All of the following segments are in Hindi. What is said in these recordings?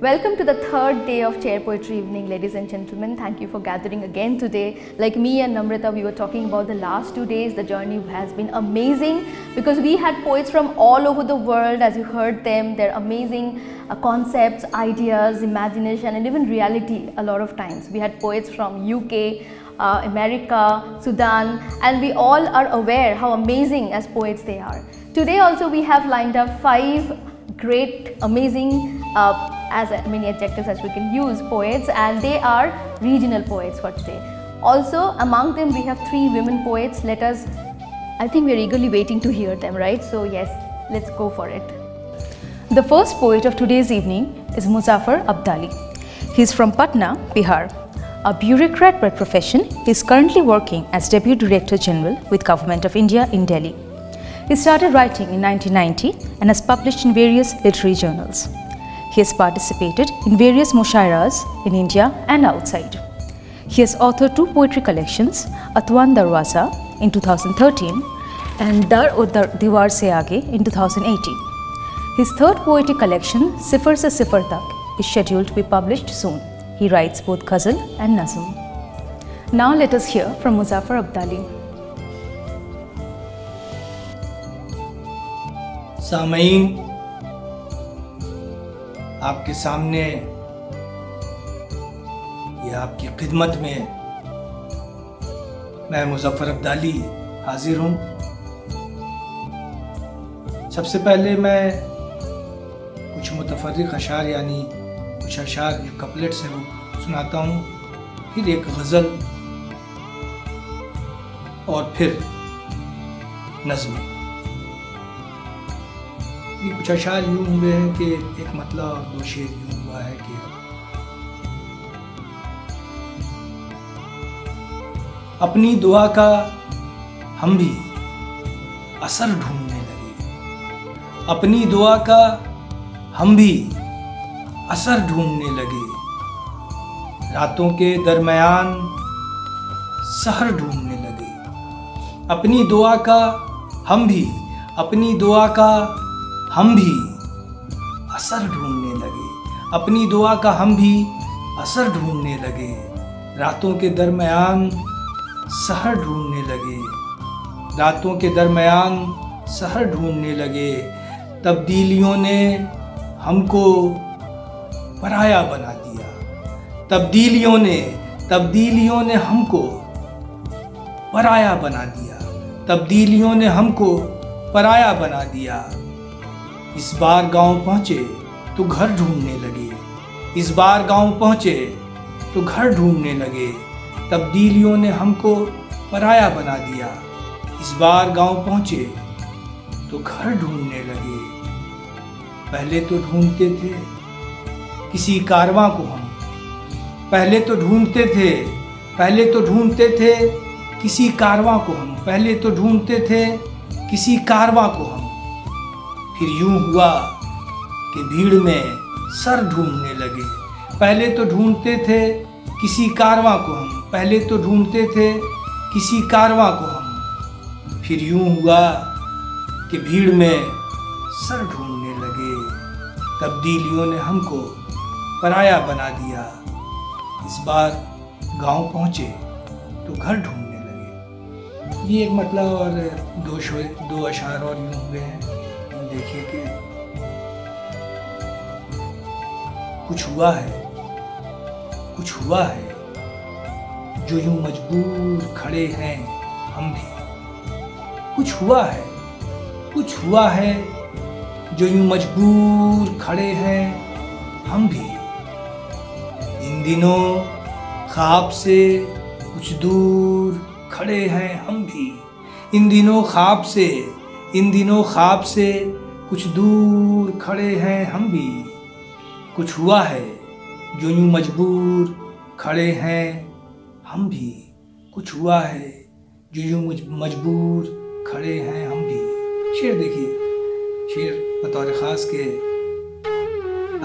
Welcome to the third day of Chair Poetry Evening, ladies and gentlemen. Thank you for gathering again today. Like me and Namrata, we were talking about the last 2 days. The journey has been amazing because we had poets from all over the world. As you heard them, their amazing concepts, ideas, imagination, and even reality a lot of times. We had poets from UK, America, Sudan, and we all are aware how amazing as poets they are. Today also we have lined up 5 great, amazing, as many adjectives as we can use, poets, and they are regional poets for today. Also among them we have 3 women poets. I think we are eagerly waiting to hear them, right? So yes, let's go for it. The first poet of today's evening is Muzaffar Abdali. He is from Patna, Bihar. A bureaucrat by profession, he is currently working as Deputy Director General with Government of India in Delhi. He started writing in 1990 and has published in various literary journals. He has participated in various mushairas in India and outside. He has authored 2 poetry collections, Atwan Darwaza in 2013 and Dar Uddar Diwar Se Aage in 2018. His 3rd poetry collection, Sifar Se Sifar Tak, is scheduled to be published soon. He writes both ghazal and nazm. Now let us hear from Muzaffar Abdali. सामईन, आपके सामने या आपकी खिदमत में मैं मुज़फ़्फ़र अब्दाली हाजिर हूँ। सबसे पहले मैं कुछ मुतफ़र्रिक़ अशार यानी कुछ अशार जो कपलेट्स हैं वो सुनाता हूँ, फिर एक गज़ल और फिर नज़्म। ये कुछ अशार यूँ हुए हैं कि एक मतलब और 2 शेर यूँ हुआ है कि अपनी दुआ का हम भी असर ढूंढने लगे, अपनी दुआ का हम भी असर ढूंढने लगे, रातों के दरमियान सहर ढूंढने लगे, अपनी दुआ का हम भी असर ढूंढने लगे, अपनी दुआ का हम भी असर ढूंढने लगे, रातों के दरमियान सहर ढूंढने लगे, रातों के दरमियान सहर ढूंढने लगे। तब्दीलियों ने हमको पराया बना दिया, तब्दीलियों ने हमको पराया बना दिया, तब्दीलियों ने हमको पराया बना दिया। इस बार गांव पहुँचे तो घर ढूंढने लगे, इस बार गांव पहुँचे तो घर ढूंढने लगे, तब्दीलियों ने हमको पराया बना दिया। इस बार गांव पहुँचे तो घर ढूंढने लगे। पहले तो ढूंढते थे किसी कारवां को हम, पहले तो ढूंढते थे किसी कारवां को हम, पहले तो ढूंढते थे किसी कारवां को हम, फिर यूं हुआ कि भीड़ में सर ढूंढने लगे। पहले तो ढूंढते थे किसी कारवां को हम, पहले तो ढूंढते थे किसी कारवां को हम, फिर यूं हुआ कि भीड़ में सर ढूंढने लगे। तब्दीलियों ने हमको पराया बना दिया। इस बार गांव पहुँचे तो घर ढूंढने लगे। ये एक मतलब और 2 अशार और यूं हुए हैं। देखिए कि कुछ हुआ है जो यूं मजबूर खड़े हैं हम भी, कुछ हुआ है जो यूं मजबूर खड़े हैं हम भी। इन दिनों ख्वाब से कुछ दूर खड़े हैं हम भी, इन दिनों ख्वाब से इन दिनों ख्वाब से कुछ दूर खड़े हैं हम भी, कुछ हुआ है जो यूं मजबूर खड़े हैं हम भी, कुछ हुआ है जो यूं मजबूर खड़े हैं हम भी। शेर देखिए, शेर बतौर ख़ास के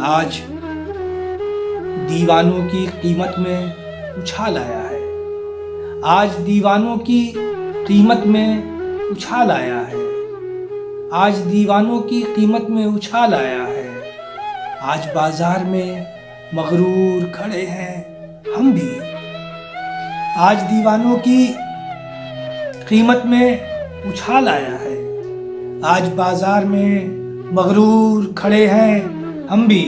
आज दीवानों की कीमत में उछाल आया है, आज दीवानों की कीमत में उछाल आया है, आज दीवानों की कीमत में उछाल आया है, आज बाजार में मगरूर खड़े हैं हम भी, आज दीवानों की कीमत में उछाल आया है, आज बाजार में मगरूर खड़े हैं हम भी,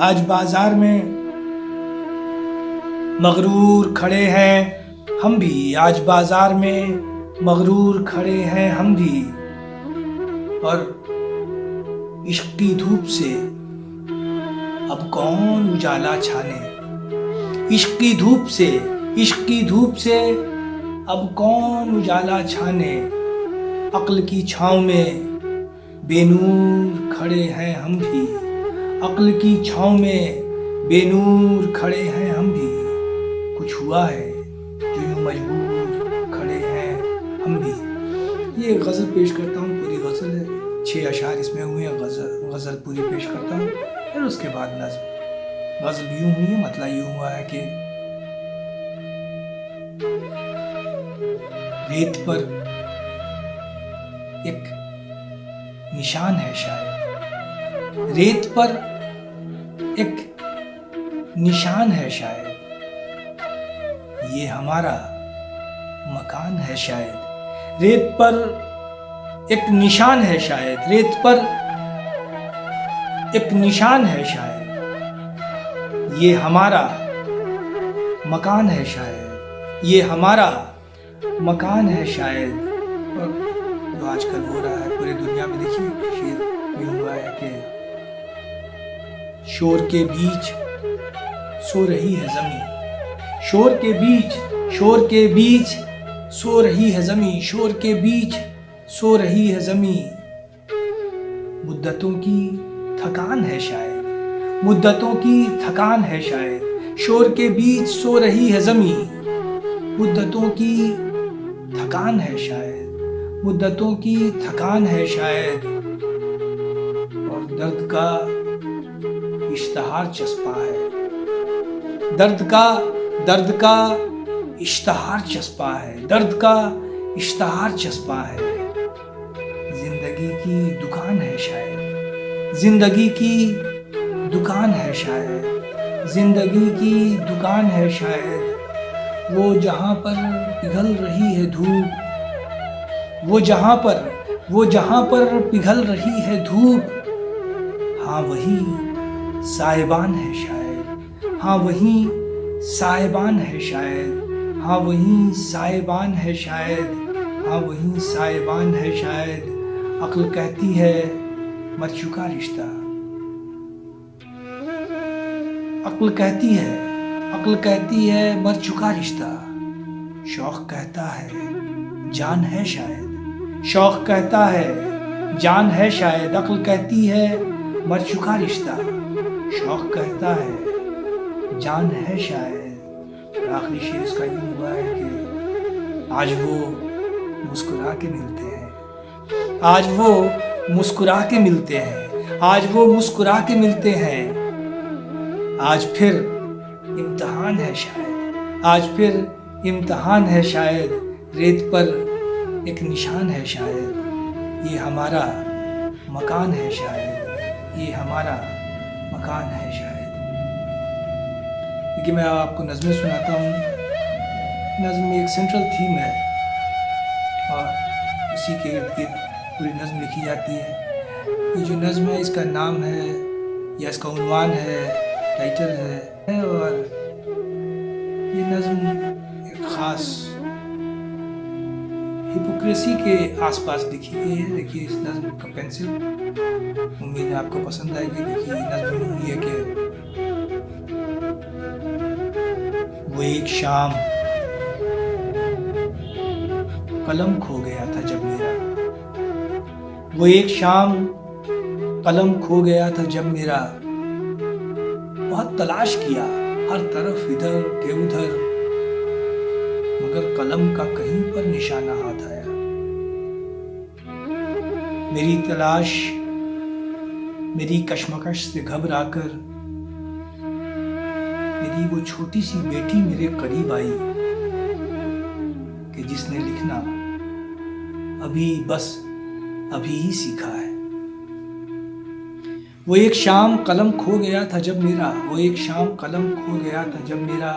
आज बाजार में मगरूर खड़े हैं हम भी, आज बाजार में मगरूर खड़े हैं हम भी। और इश्क की धूप से अब कौन उजाला छाने, इश्क की धूप से, इश्क की धूप से अब कौन उजाला छाने, अक्ल की छाँव में बेनूर खड़े हैं हम भी, अक्ल की छाँव में बेनूर खड़े हैं हम भी, कुछ हुआ है जो यूं मजबूर खड़े हैं हम भी। ये गज़ल पेश करता हूँ, पूरी गज़ल है, 6 अशार इसमें हुए हैं, गज़ल पूरी पेश करता हूँ, फिर उसके बाद नज़्म। गज़ल यूं हुई है, मतलब यूं हुआ है कि रेत पर एक निशान है शायद, रेत पर एक निशान है शायद, ये हमारा मकान है शायद, रेत पर एक निशान है शायद, रेत पर एक निशान है शायद, ये हमारा मकान है शायद, ये हमारा मकान है शायद। और जो आजकल हो रहा है पूरी दुनिया में, देखिए शेर ये हुआ है कि शोर के बीच सो रही है ज़मीं, शोर के बीच, शोर के बीच सो रही है ज़मीं, शोर के बीच सो रही है ज़मीं, मुद्दतों की थकान है शायद, मुद्दतों की थकान है शायद, शोर के बीच सो रही है ज़मीं, मुद्दतों की थकान है शायद, मुद्दतों की थकान है शायद। और दर्द का इश्तहार चस्पा है, दर्द का इश्तहार चस्पा है, दर्द का इश्तहार चस्पा है, जिंदगी की दुकान है शायद, जिंदगी की दुकान है शायद, जिंदगी की दुकान है शायद, वो जहाँ पर पिघल रही है धूप, वो जहाँ पर पिघल रही है धूप, हाँ वही साहिबान है शायद, हाँ वही साहिबान है शायद, हाँ वही साहिबान है शायद, हाँ वही साहिबान है शायद। अक्ल कहती है मर चुका रिश्ता, अक्ल कहती है मर चुका रिश्ता, शौक कहता है जान है शायद, शौक कहता है जान है शायद, अक्ल कहती है मर चुका रिश्ता, शौक कहता है जान है शायद। आखिरी शेर इसका यूं हुआ है कि आज वो मुस्कुरा के मिलते हैं, आज वो मुस्कुरा के मिलते हैं, आज वो मुस्कुरा के मिलते हैं, आज फिर इम्तिहान है शायद, आज फिर इम्तिहान है शायद, रेत पर एक निशान है शायद, ये हमारा मकान है शायद, ये हमारा मकान है शायद। देखिए मैं आपको नज़में सुनाता हूँ, नज़्म में एक सेंट्रल थीम है और इसी के इर्द गिर्द पूरी नज़्म लिखी जाती है। ये जो नज़्म है इसका नाम है या इसका उन्वान है, टाइटल है, और ये नज़्म एक ख़ास हिपोक्रेसी के आसपास लिखी गई है। देखिए इस नज़्म का पेंसिल, उम्मीद है आपको पसंद आएगी। देखिए नज़्म हुई है कि वो एक शाम कलम खो गया था जब मेरा, वो एक शाम कलम खो गया था जब मेरा, बहुत तलाश किया हर तरफ इधर के उधर, मगर कलम का कहीं पर निशाना हाथ आया। मेरी तलाश, मेरी कशमकश से घबराकर मेरी वो छोटी सी बेटी मेरे करीब आई कि जिसने लिखना अभी ही सीखा है। वो एक शाम कलम खो गया था जब मेरा, वो एक शाम कलम खो गया था जब मेरा,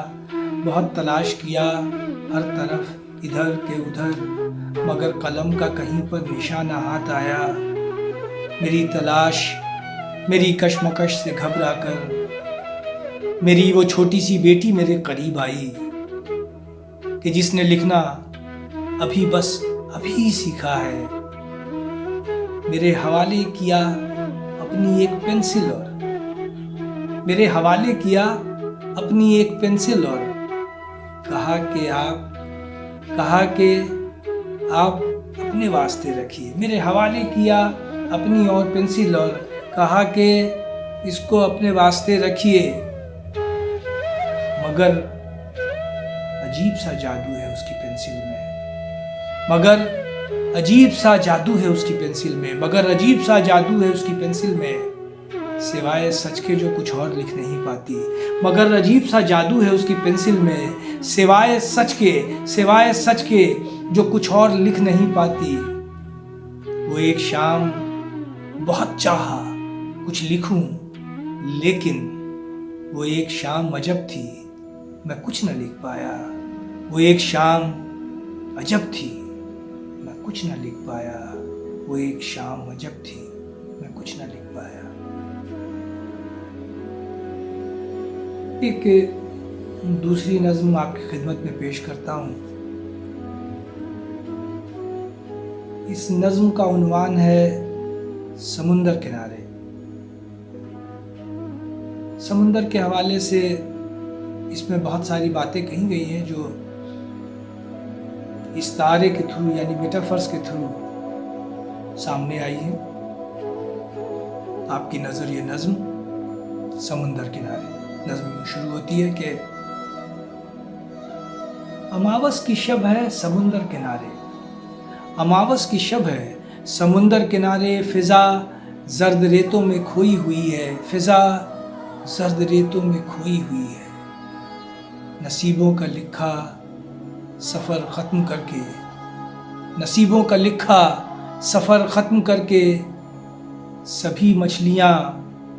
बहुत तलाश किया हर तरफ इधर के उधर, मगर कलम का कहीं पर निशाना हाथ आया। मेरी तलाश, मेरी कशमकश से घबराकर मेरी वो छोटी सी बेटी मेरे करीब आई कि जिसने लिखना अभी ही सीखा है। मेरे हवाले किया अपनी एक पेंसिल और मेरे हवाले किया अपनी एक पेंसिल और कहा कि आप अपने वास्ते रखिए। मेरे हवाले किया अपनी और पेंसिल और कहा कि इसको अपने वास्ते रखिए, मगर अजीब सा जादू है उसकी पेंसिल में, मगर अजीब सा जादू है उसकी पेंसिल में, मगर अजीब सा जादू है उसकी पेंसिल में, सिवाय सच के जो कुछ और लिख नहीं पाती। मगर अजीब सा जादू है उसकी पेंसिल में, सिवाय सच के जो कुछ और लिख नहीं पाती। वो एक शाम बहुत चाहा कुछ लिखूं, लेकिन वो एक शाम अजब थी, मैं कुछ न लिख पाया। वो एक शाम अजब थी, मैं कुछ न लिख पाया। वो एक शाम अजब थी, मैं कुछ न लिख पाया। एक दूसरी नज़्म आपकी खिदमत में पेश करता हूँ। इस नज़्म का उन्वान है समुंदर किनारे। समुंदर के हवाले से इसमें बहुत सारी बातें कही गई हैं जो इस तारे के थ्रू यानी मेटाफर्स के थ्रू सामने आई है। आपकी नज़र ये नज़्म समुंदर किनारे, नज़्म शुरू होती है कि अमावस की शब है समुंदर किनारे, अमावस की शब है समुंदर किनारे, फिजा जर्द रेतों में खोई हुई है, फिजा जर्द रेतों में खोई हुई है। नसीबों का लिखा सफ़र ख़त्म करके, नसीबों का लिखा सफ़र ख़त्म करके, सभी मछलियाँ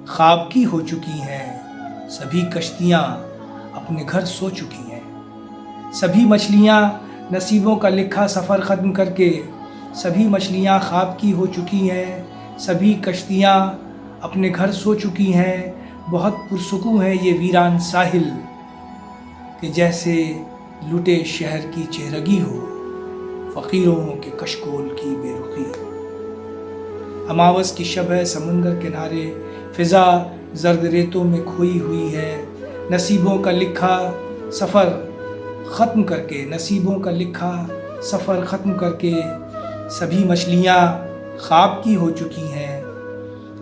ख्वाब की हो चुकी हैं, सभी कश्तियाँ अपने घर सो चुकी हैं। सभी मछलियाँ नसीबों का लिखा सफ़र ख़त्म करके, सभी मछलियाँ ख्वाब की हो चुकी हैं, सभी कश्तियाँ अपने घर सो चुकी हैं। बहुत पुरसुकून है ये वीरान साहिल कि जैसे लुटे शहर की चेहरगी हो, फ़कीरों के कशकोल की बेरुखी हो। अमावस की शब है समुंदर किनारे, फ़िज़ा जर्द रेतों में खोई हुई है। नसीबों का लिखा सफ़र ख़त्म करके, नसीबों का लिखा सफ़र ख़त्म करके, सभी मछलियाँ ख्वाब की हो चुकी हैं,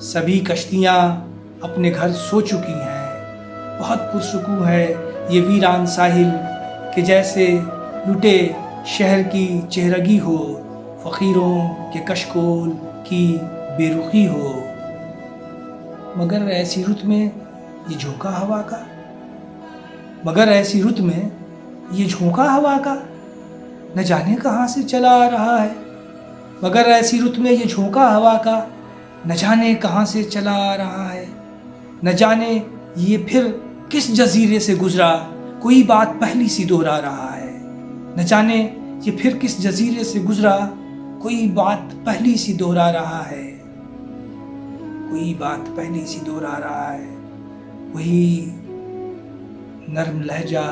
सभी कश्तियाँ अपने घर सो चुकी हैं। बहुत पुरसुकून है ये वीरान साहिल कि जैसे लुटे शहर की चेहरगी हो, फ़कीरों के कशकोल की बेरुखी हो। मगर ऐसी रुत में ये झोंका हवा का, मगर ऐसी रुत में ये झोंका हवा का, न जाने कहाँ से चला आ रहा है। मगर ऐसी रुत में ये झोंका हवा का, न जाने कहाँ से चला आ रहा है। न जाने ये फिर किस जजीरे से गुजरा, कोई बात पहली सी दोहरा रहा है। न जाने ये फिर किस जजीरे से गुजरा, कोई बात पहली सी दोहरा रहा है, कोई बात पहली सी दोहरा रहा है। वही नर्म लहजा,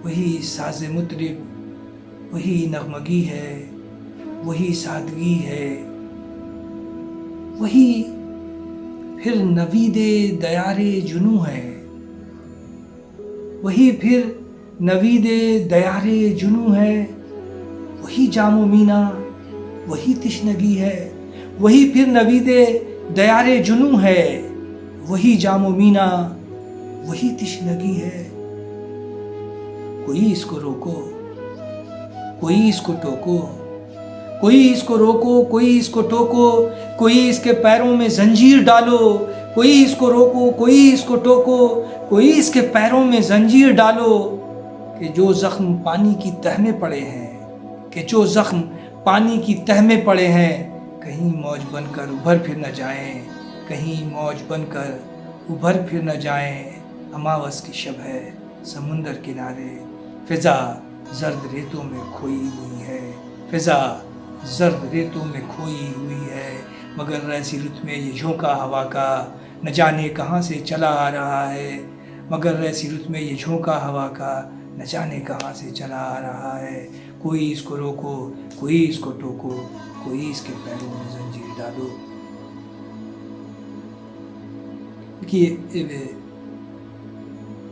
वही साज़े मुतरिब, वही नगमगी है, वही सादगी है, वही फिर नवीदे दयारे जुनू है, वही फिर नवीदे दयारे जुनू है। वही जामो मीना, वही तिश्नगी है, वही फिर नवीदे दयारे जुनू है, वही जामो मीना वही तिश्नगी है। कोई इसको रोको, कोई इसको टोको, कोई इसको रोको, कोई इसको टोको, कोई इसके पैरों में जंजीर डालो, कोई इसको रोको, कोई इसको टोको, कोई इसके पैरों में जंजीर डालो, कि जो जख्म पानी की तह में पड़े हैं, कि जो जख्म पानी की तह में पड़े हैं, कहीं मौज बनकर उभर फिर न जाएं, कहीं मौज बनकर उभर फिर न जाएं। अमावस की शब है समुंदर किनारे, फिजा जर्द रेतों में खोई हुई है, फिजा जर्द रेतों में खोई हुई है। मगर ऐसी रुत में ये झोंका हवा का न जाने कहाँ से चला आ रहा है, मगर ऐसी रुत में ये झोंका हवा का न जाने कहाँ से चला आ रहा है। कोई इसको रोको, कोई इसको टोको, कोई इसके पैरों में जंजीर डालो। देखिए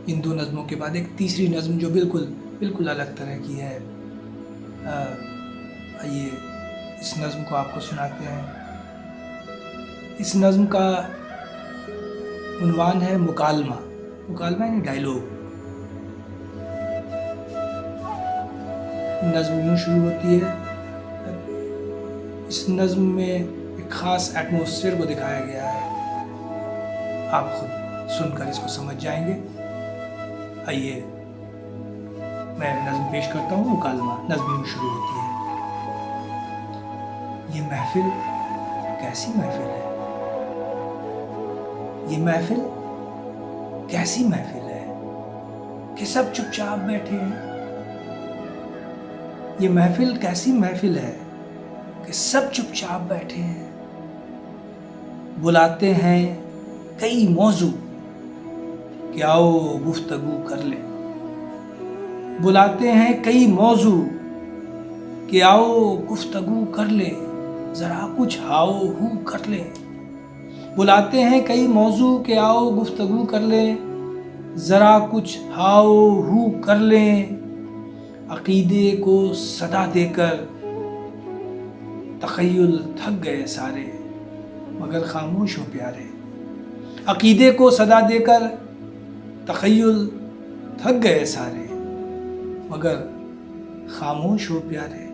इन दो नज़मों के बाद एक तीसरी नज़म जो बिल्कुल अलग तरह की है। आइए इस नज़म को आपको सुनाते हैं। इस नज़म का उन्वान है मुकालमा। मुकालमा यानी डायलॉग। नज़म यूँ शुरू होती है। इस नज़म में एक ख़ास एटमॉस्फेयर को दिखाया गया है, आप खुद सुनकर इसको समझ जाएंगे। आइए मैं नज़म पेश करता हूँ। मुकालमा। नज़म यूँ शुरू होती है। ये महफिल कैसी महफिल है, ये महफिल कैसी महफिल है कि सब चुपचाप बैठे हैं। ये महफिल कैसी महफिल है कि सब चुपचाप बैठे हैं। बुलाते हैं कई मौजू कि आओ गुफ्तगू कर ले, बुलाते हैं कई मौजू कि आओ गुफ्तगू कर ले, ज़रा कुछ हाओ हू कर ले। बुलाते हैं कई मौजू कि आओ गुफ्तगू कर ले, ज़रा कुछ हाओ हू कर ले। अक़ीदे को सदा देकर तख़य्युल थक गए सारे, मगर खामोश हो प्यारे। अक़ीदे को सदा देकर तख़य्युल थक गए सारे, मगर खामोश हो प्यारे।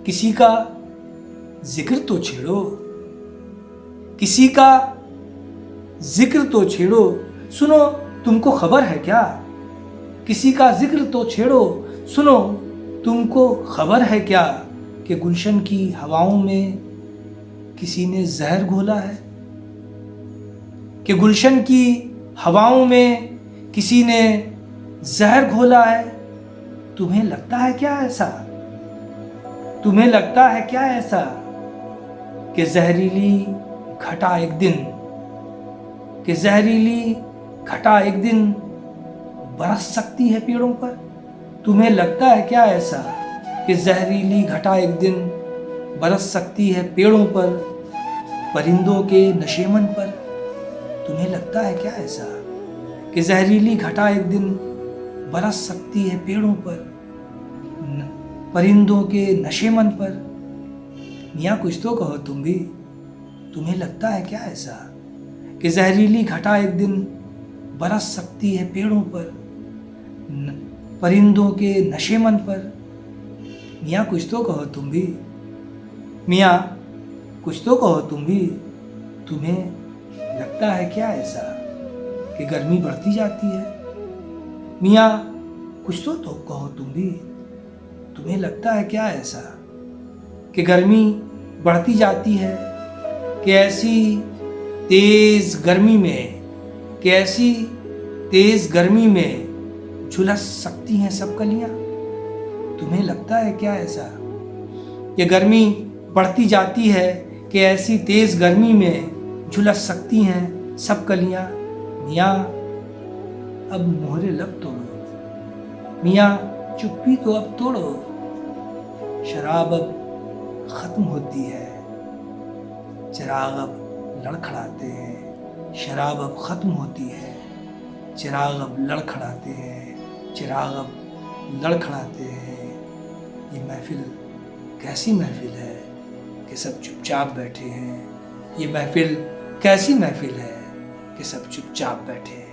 किसी का जिक्र तो छेड़ो, किसी का जिक्र तो छेड़ो, सुनो तुमको खबर है क्या। किसी का जिक्र तो छेड़ो, सुनो तुमको खबर है क्या कि गुलशन की हवाओं में किसी ने जहर घोला है, कि गुलशन की हवाओं में किसी ने जहर घोला है। तुम्हें लगता है क्या ऐसा, तुम्हें लगता है क्या ऐसा कि जहरीली घटा एक दिन, कि जहरीली घटा एक दिन बरस सकती है पेड़ों पर। तुम्हें लगता है क्या ऐसा कि जहरीली घटा एक दिन बरस सकती है पेड़ों पर, परिंदों के नशेमन पर। तुम्हें लगता है क्या ऐसा कि जहरीली घटा एक दिन बरस सकती है पेड़ों पर, परिंदों के नशेमन पर। मियाँ कुछ तो कहो तुम भी। तुम्हें लगता है क्या ऐसा कि जहरीली घटा एक दिन बरस सकती है पेड़ों पर, परिंदों के नशेमन पर। मियाँ कुछ तो कहो तुम भी, मियाँ कुछ तो कहो तुम भी। तुम्हें लगता है क्या ऐसा कि गर्मी बढ़ती जाती है। मियाँ कुछ तो कहो तुम भी। तुम्हें लगता है क्या ऐसा कि गर्मी बढ़ती जाती है, कि ऐसी तेज़ गर्मी में, कि ऐसी तेज़ गर्मी में झुलस सकती हैं सब कलियाँ। तुम्हें लगता है क्या ऐसा कि गर्मी बढ़ती जाती है, कि ऐसी तेज़ गर्मी में झुलस सकती हैं सब कलियाँ। मियाँ अब मोहरे लब तोड़ो, मियाँ चुप्पी तो अब तोड़ो। शराब अब ख़त्म होती है, चिराग अब लड़खड़ाते हैं। शराब अब ख़त्म होती है, चिराग अब लड़खड़ाते हैं, चिराग अब लड़खड़ाते हैं। ये महफिल कैसी महफिल है कि सब चुपचाप बैठे हैं। ये महफिल कैसी महफिल है कि सब चुपचाप बैठे हैं।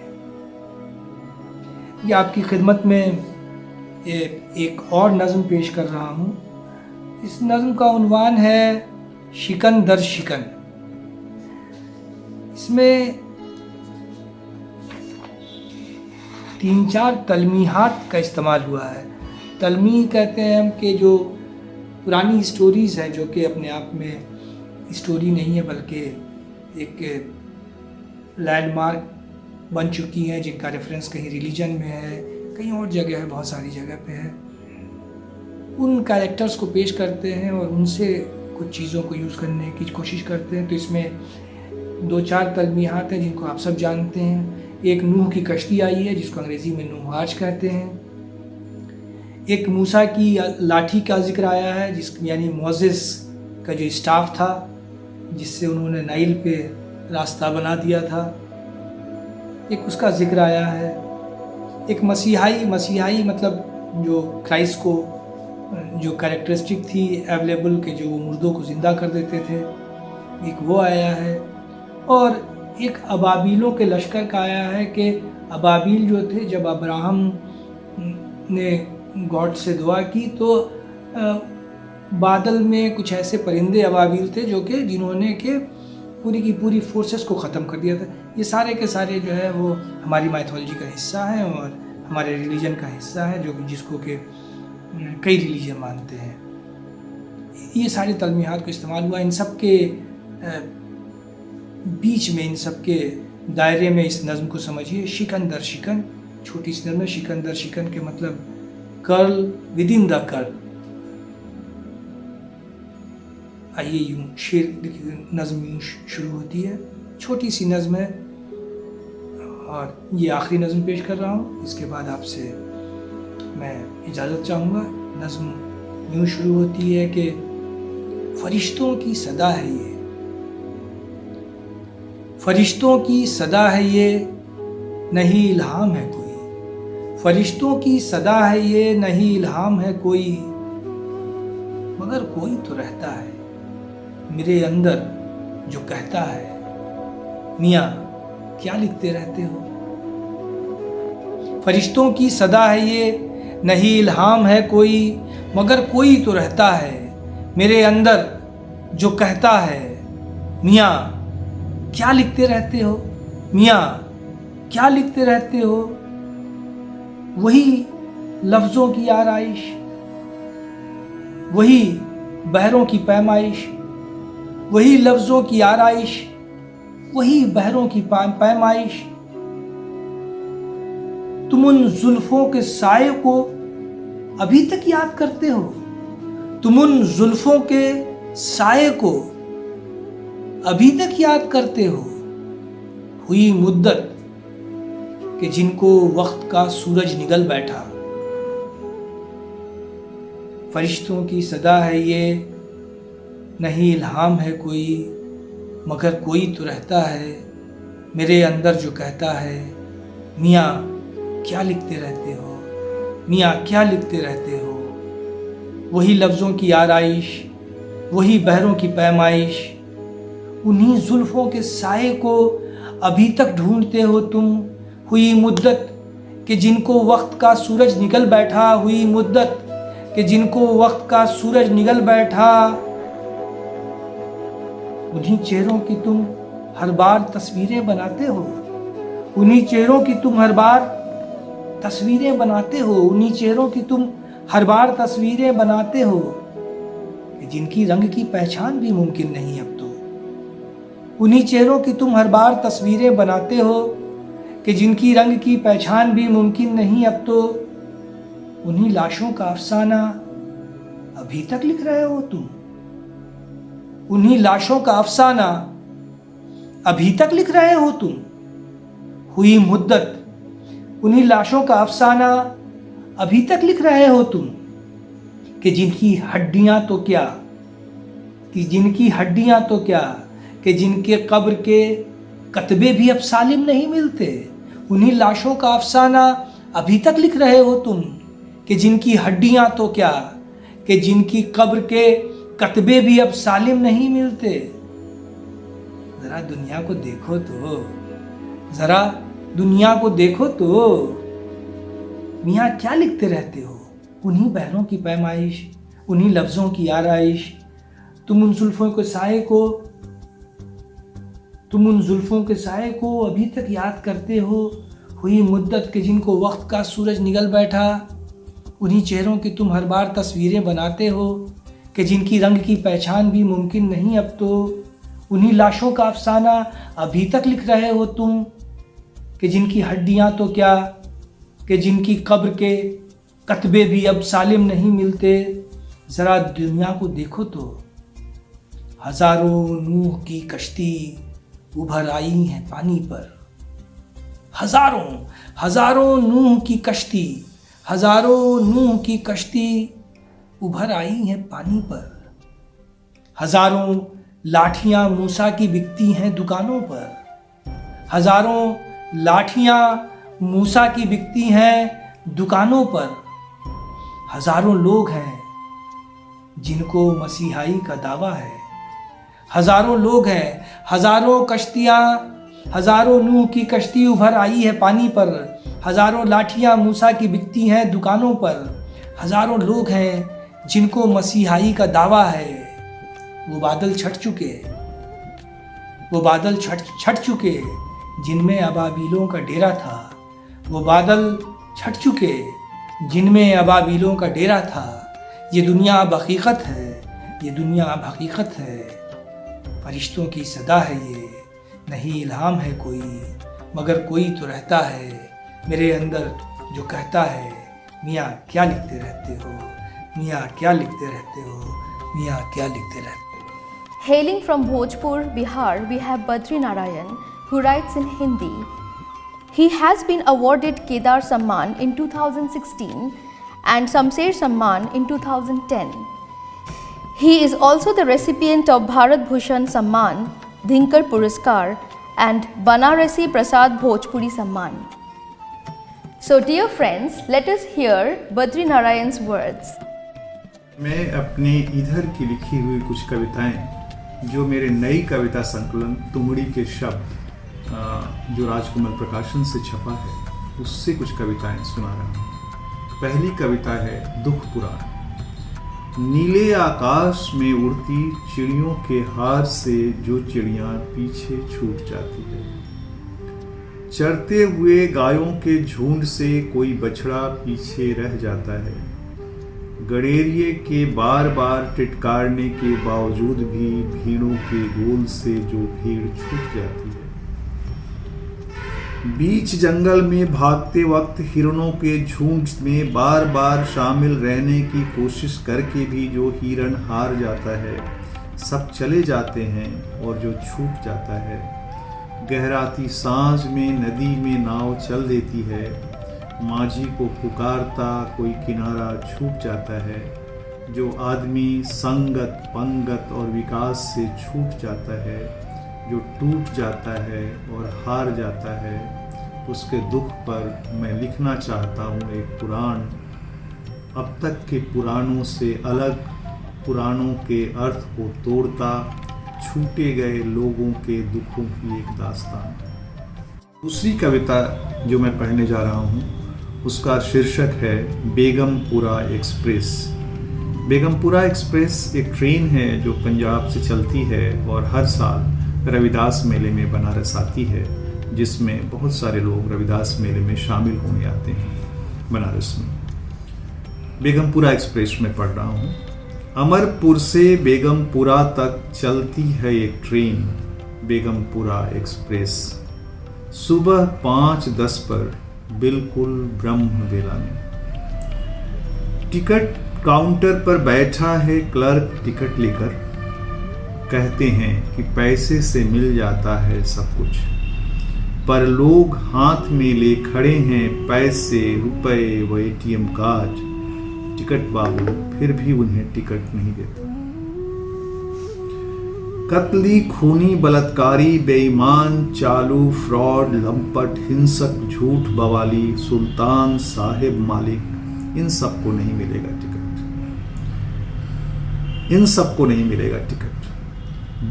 ये आपकी खिदमत में एक और नज़्म पेश कर रहा हूँ। इस नज़्म का उन्वान है शिकन दर शिकन। इसमें 3-4 तलमीहात का इस्तेमाल हुआ है। तलमी कहते हैं हम कि जो पुरानी स्टोरीज़ हैं, जो कि अपने आप में स्टोरी नहीं है बल्कि एक लैंडमार्क बन चुकी हैं, जिनका रेफरेंस कहीं रिलीजन में है, कहीं और जगह है, बहुत सारी जगह पे है। उन कैरेक्टर्स को पेश करते हैं और उनसे कुछ चीज़ों को यूज़ करने की कोशिश करते हैं। तो इसमें 2-4 तलमीहात हैं जिनको आप सब जानते हैं। एक नूह की कश्ती आई है जिसको अंग्रेज़ी में नूह आर्च कहते हैं। एक मूसा की लाठी का जिक्र आया है, जिस यानी मोसेस का जो स्टाफ था जिससे उन्होंने नाइल पे रास्ता बना दिया था, एक उसका जिक्र आया है। एक मसीहाई मतलब जो क्राइस्ट को जो कैरेक्टरिस्टिक थी अवेलेबल के, जो मुर्दों को ज़िंदा कर देते थे, एक वो आया है। और एक अबाबीलों के लश्कर का आया है कि अबाबील जो थे, जब अब्राहम ने गॉड से दुआ की तो बादल में कुछ ऐसे परिंदे अबाबील थे जो कि जिन्होंने के पूरी की पूरी फोर्सेस को ख़त्म कर दिया था। ये सारे के सारे जो है वो हमारी माइथोलॉजी का हिस्सा है और हमारे रिलीजन का हिस्सा है, जो जिसको कि कई रिलीजन मानते हैं। ये सारे तलमीहात को इस्तेमाल हुआ। इन सब के बीच में, इन सब के दायरे में इस नज़्म को समझिए। शिकन दर शिकन, छोटी सी नज़्म है। शिकन दर शिकन के मतलब curl with in the curl. आइए यूँ शेर नज़्म यूँ शुरू होती है। छोटी सी नज़्म है और ये आखिरी नज़्म पेश कर रहा हूँ। इसके बाद आपसे मैं इजाज़त चाहूँगा। नज़्म यूँ शुरू होती है कि फरिश्तों की सदा है ये, फरिश्तों की सदा है ये, नहीं इल्हाम है कोई। फरिश्तों की सदा है ये, नहीं इल्हाम है कोई, मगर कोई तो रहता है मेरे अंदर जो कहता है, मियाँ क्या लिखते रहते हो। फरिश्तों की सदा है ये, नहीं इल्हाम है कोई, मगर कोई तो रहता है मेरे अंदर जो कहता है, मियाँ क्या लिखते रहते हो, मियाँ क्या लिखते रहते हो। वही लफ्ज़ों की आराइश, वही बहरों की पैमाइश, वही लफ्ज़ों की आराइश, वही बहरों की पैमाइश। तुम उन जुल्फों के साए को अभी तक याद करते हो, तुम उन जुल्फों के साए को अभी तक याद करते हो। हुई मुद्दत कि जिनको वक्त का सूरज निगल बैठा। फरिश्तों की सदा है ये, नहीं इल्हाम है कोई, मगर कोई तो रहता है मेरे अंदर जो कहता है, मियाँ क्या लिखते रहते हो, मियाँ क्या लिखते रहते हो। वही लफ्ज़ों की आराइश, वही बहरों की पैमाइश, उन्हीं जुल्फ़ों के साए को अभी तक ढूंढते हो तुम। हुई मुद्दत कि जिनको वक्त का सूरज निकल बैठा, हुई मुद्दत कि जिनको वक्त का सूरज निकल बैठा। उन्हीं चेहरों की तुम हर बार तस्वीरें बनाते हो, उन्हीं चेहरों की तुम हर बार तस्वीरें बनाते हो, उन्हीं चेहरों की तुम हर बार तस्वीरें बनाते हो कि जिनकी रंग की पहचान भी मुमकिन नहीं अब तो। उन्हीं चेहरों की तुम हर बार तस्वीरें बनाते हो कि जिनकी रंग की पहचान भी मुमकिन नहीं अब तो। उन्हीं लाशों का अफसाना अभी तक लिख रहे हो तुम, उन्हीं लाशों का अफसाना अभी तक लिख रहे हो तुम। हुई मुद्दत, उन्हीं लाशों का अफसाना अभी तक लिख रहे हो तुम कि जिनकी हड्डियां तो क्या, कि जिनकी हड्डियां तो क्या, कि जिनके कब्र के कतबे भी अब सालिम नहीं मिलते। उन्हीं लाशों का अफसाना अभी तक लिख रहे हो तुम कि जिनकी हड्डियां तो क्या, कि जिनकी कब्र के कतबे भी अब सालिम नहीं मिलते। जरा दुनिया को देखो तो, जरा दुनिया को देखो तो। मियाँ क्या लिखते रहते हो? उन्हीं बहनों की पैमाइश, उन्हीं लफ्ज़ों की आराइश। तुम उन जुल्फों के साए को अभी तक याद करते हो, हुई मुद्दत के जिनको वक्त का सूरज निगल बैठा। उन्हीं चेहरों की तुम हर बार तस्वीरें बनाते हो कि जिनकी रंग की पहचान भी मुमकिन नहीं अब तो। उन्हीं लाशों का अफसाना अभी तक लिख रहे हो तुम कि जिनकी हड्डियां तो क्या, कि जिनकी कब्र के कतबे भी अब सालिम नहीं मिलते। ज़रा दुनिया को देखो तो, हज़ारों नूह की कश्ती उभर आई हैं पानी पर। हज़ारों नूह की कश्ती उभर आई हैं पानी पर। हज़ारों लाठियाँ मूसा की बिकती हैं दुकानों पर। हज़ारों लाठियाँ मूसा की बिकती हैं दुकानों पर। हज़ारों लोग हैं जिनको मसीहाई का दावा है। हज़ारों लोग हैं, हज़ारों कश्तियाँ, हज़ारों नूह की कश्ती उभर आई है पानी पर। हज़ारों लाठियाँ मूसा की बिकती हैं दुकानों पर। हज़ारों लोग हैं जिनको मसीहाई का दावा है। वो बादल छट चुके जिनमें अबाबीलों का डेरा था। वो बादल छट चुके जिनमें अबाबीलों का डेरा था। ये दुनिया अब हकीकत है, फरिश्तों की सदा है ये, नहीं इल्हाम है कोई, मगर कोई तो रहता है मेरे अंदर जो कहता है, मियाँ क्या लिखते रहते हो, मियाँ क्या लिखते रहते हो, मियाँ क्या लिखते रहते हो। Hailing from Bhojpur, Bihar, we have Badri Narayan, who writes in Hindi. He has been awarded Kedar Samman in 2016 and Samser Samman in 2010. He is also the recipient of Bharat Bhushan Samman, Dhinkar Puraskar and Banarasi Prasad Bhojpuri Samman. So dear friends, let us hear Badri Narayan's words. मैं अपने इधर की लिखी हुई कुछ कविताएं जो मेरे नई कविता संकलन तुमड़ी के शब्द जो राजकमल प्रकाशन से छपा है उससे कुछ कविताएं सुना रहा हूँ। पहली कविता है दुख पुराण। नीले आकाश में उड़ती चिड़ियों के हार से जो चिड़ियाँ पीछे छूट जाती है। चरते हुए गायों के झुंड से कोई बछड़ा पीछे रह जाता है। गडेरिए के बार बार टिटकारने के बावजूद भी भीड़ों के गोल से जो भीड़ छूट जाती है। बीच जंगल में भागते वक्त हिरणों के झुंड में बार बार शामिल रहने की कोशिश करके भी जो हिरण हार जाता है। सब चले जाते हैं और जो छूट जाता है। गहराती सांझ में नदी में नाव चल देती है। माझी को पुकारता कोई किनारा छूट जाता है। जो आदमी संगत, पंगत और विकास से छूट जाता है, जो टूट जाता है और हार जाता है, उसके दुख पर मैं लिखना चाहता हूँ एक पुराण। अब तक के पुराणों से अलग, पुराणों के अर्थ को तोड़ता, छूटे गए लोगों के दुखों की एक दास्तान। दूसरी कविता जो मैं पढ़ने जा रहा हूँ उसका शीर्षक है बेगमपुरा एक्सप्रेस। बेगमपुरा एक्सप्रेस एक ट्रेन है जो पंजाब से चलती है और हर साल रविदास मेले में बनारस आती है, जिसमें बहुत सारे लोग रविदास मेले में शामिल होने आते हैं बनारस में। बेगमपुरा एक्सप्रेस में पढ़ रहा हूँ। अमरपुर से बेगमपुरा तक चलती है एक ट्रेन, बेगमपुरा एक्सप्रेस। सुबह 5:10 पर बिल्कुल ब्रह्म बेला में। टिकट काउंटर पर बैठा है क्लर्क टिकट लेकर। कहते हैं कि पैसे से मिल जाता है सब कुछ, पर लोग हाथ में ले खड़े हैं पैसे, रुपए व एटीएम कार्ड। टिकट बाबू फिर भी उन्हें टिकट नहीं देता। कत्ली, खूनी, बलात्कारी, बेईमान, चालू, फ्रॉड, लंपट, हिंसक, झूठ, बवाली, सुल्तान, साहिब, मालिक, इन सबको नहीं मिलेगा टिकट। इन सबको नहीं मिलेगा टिकट।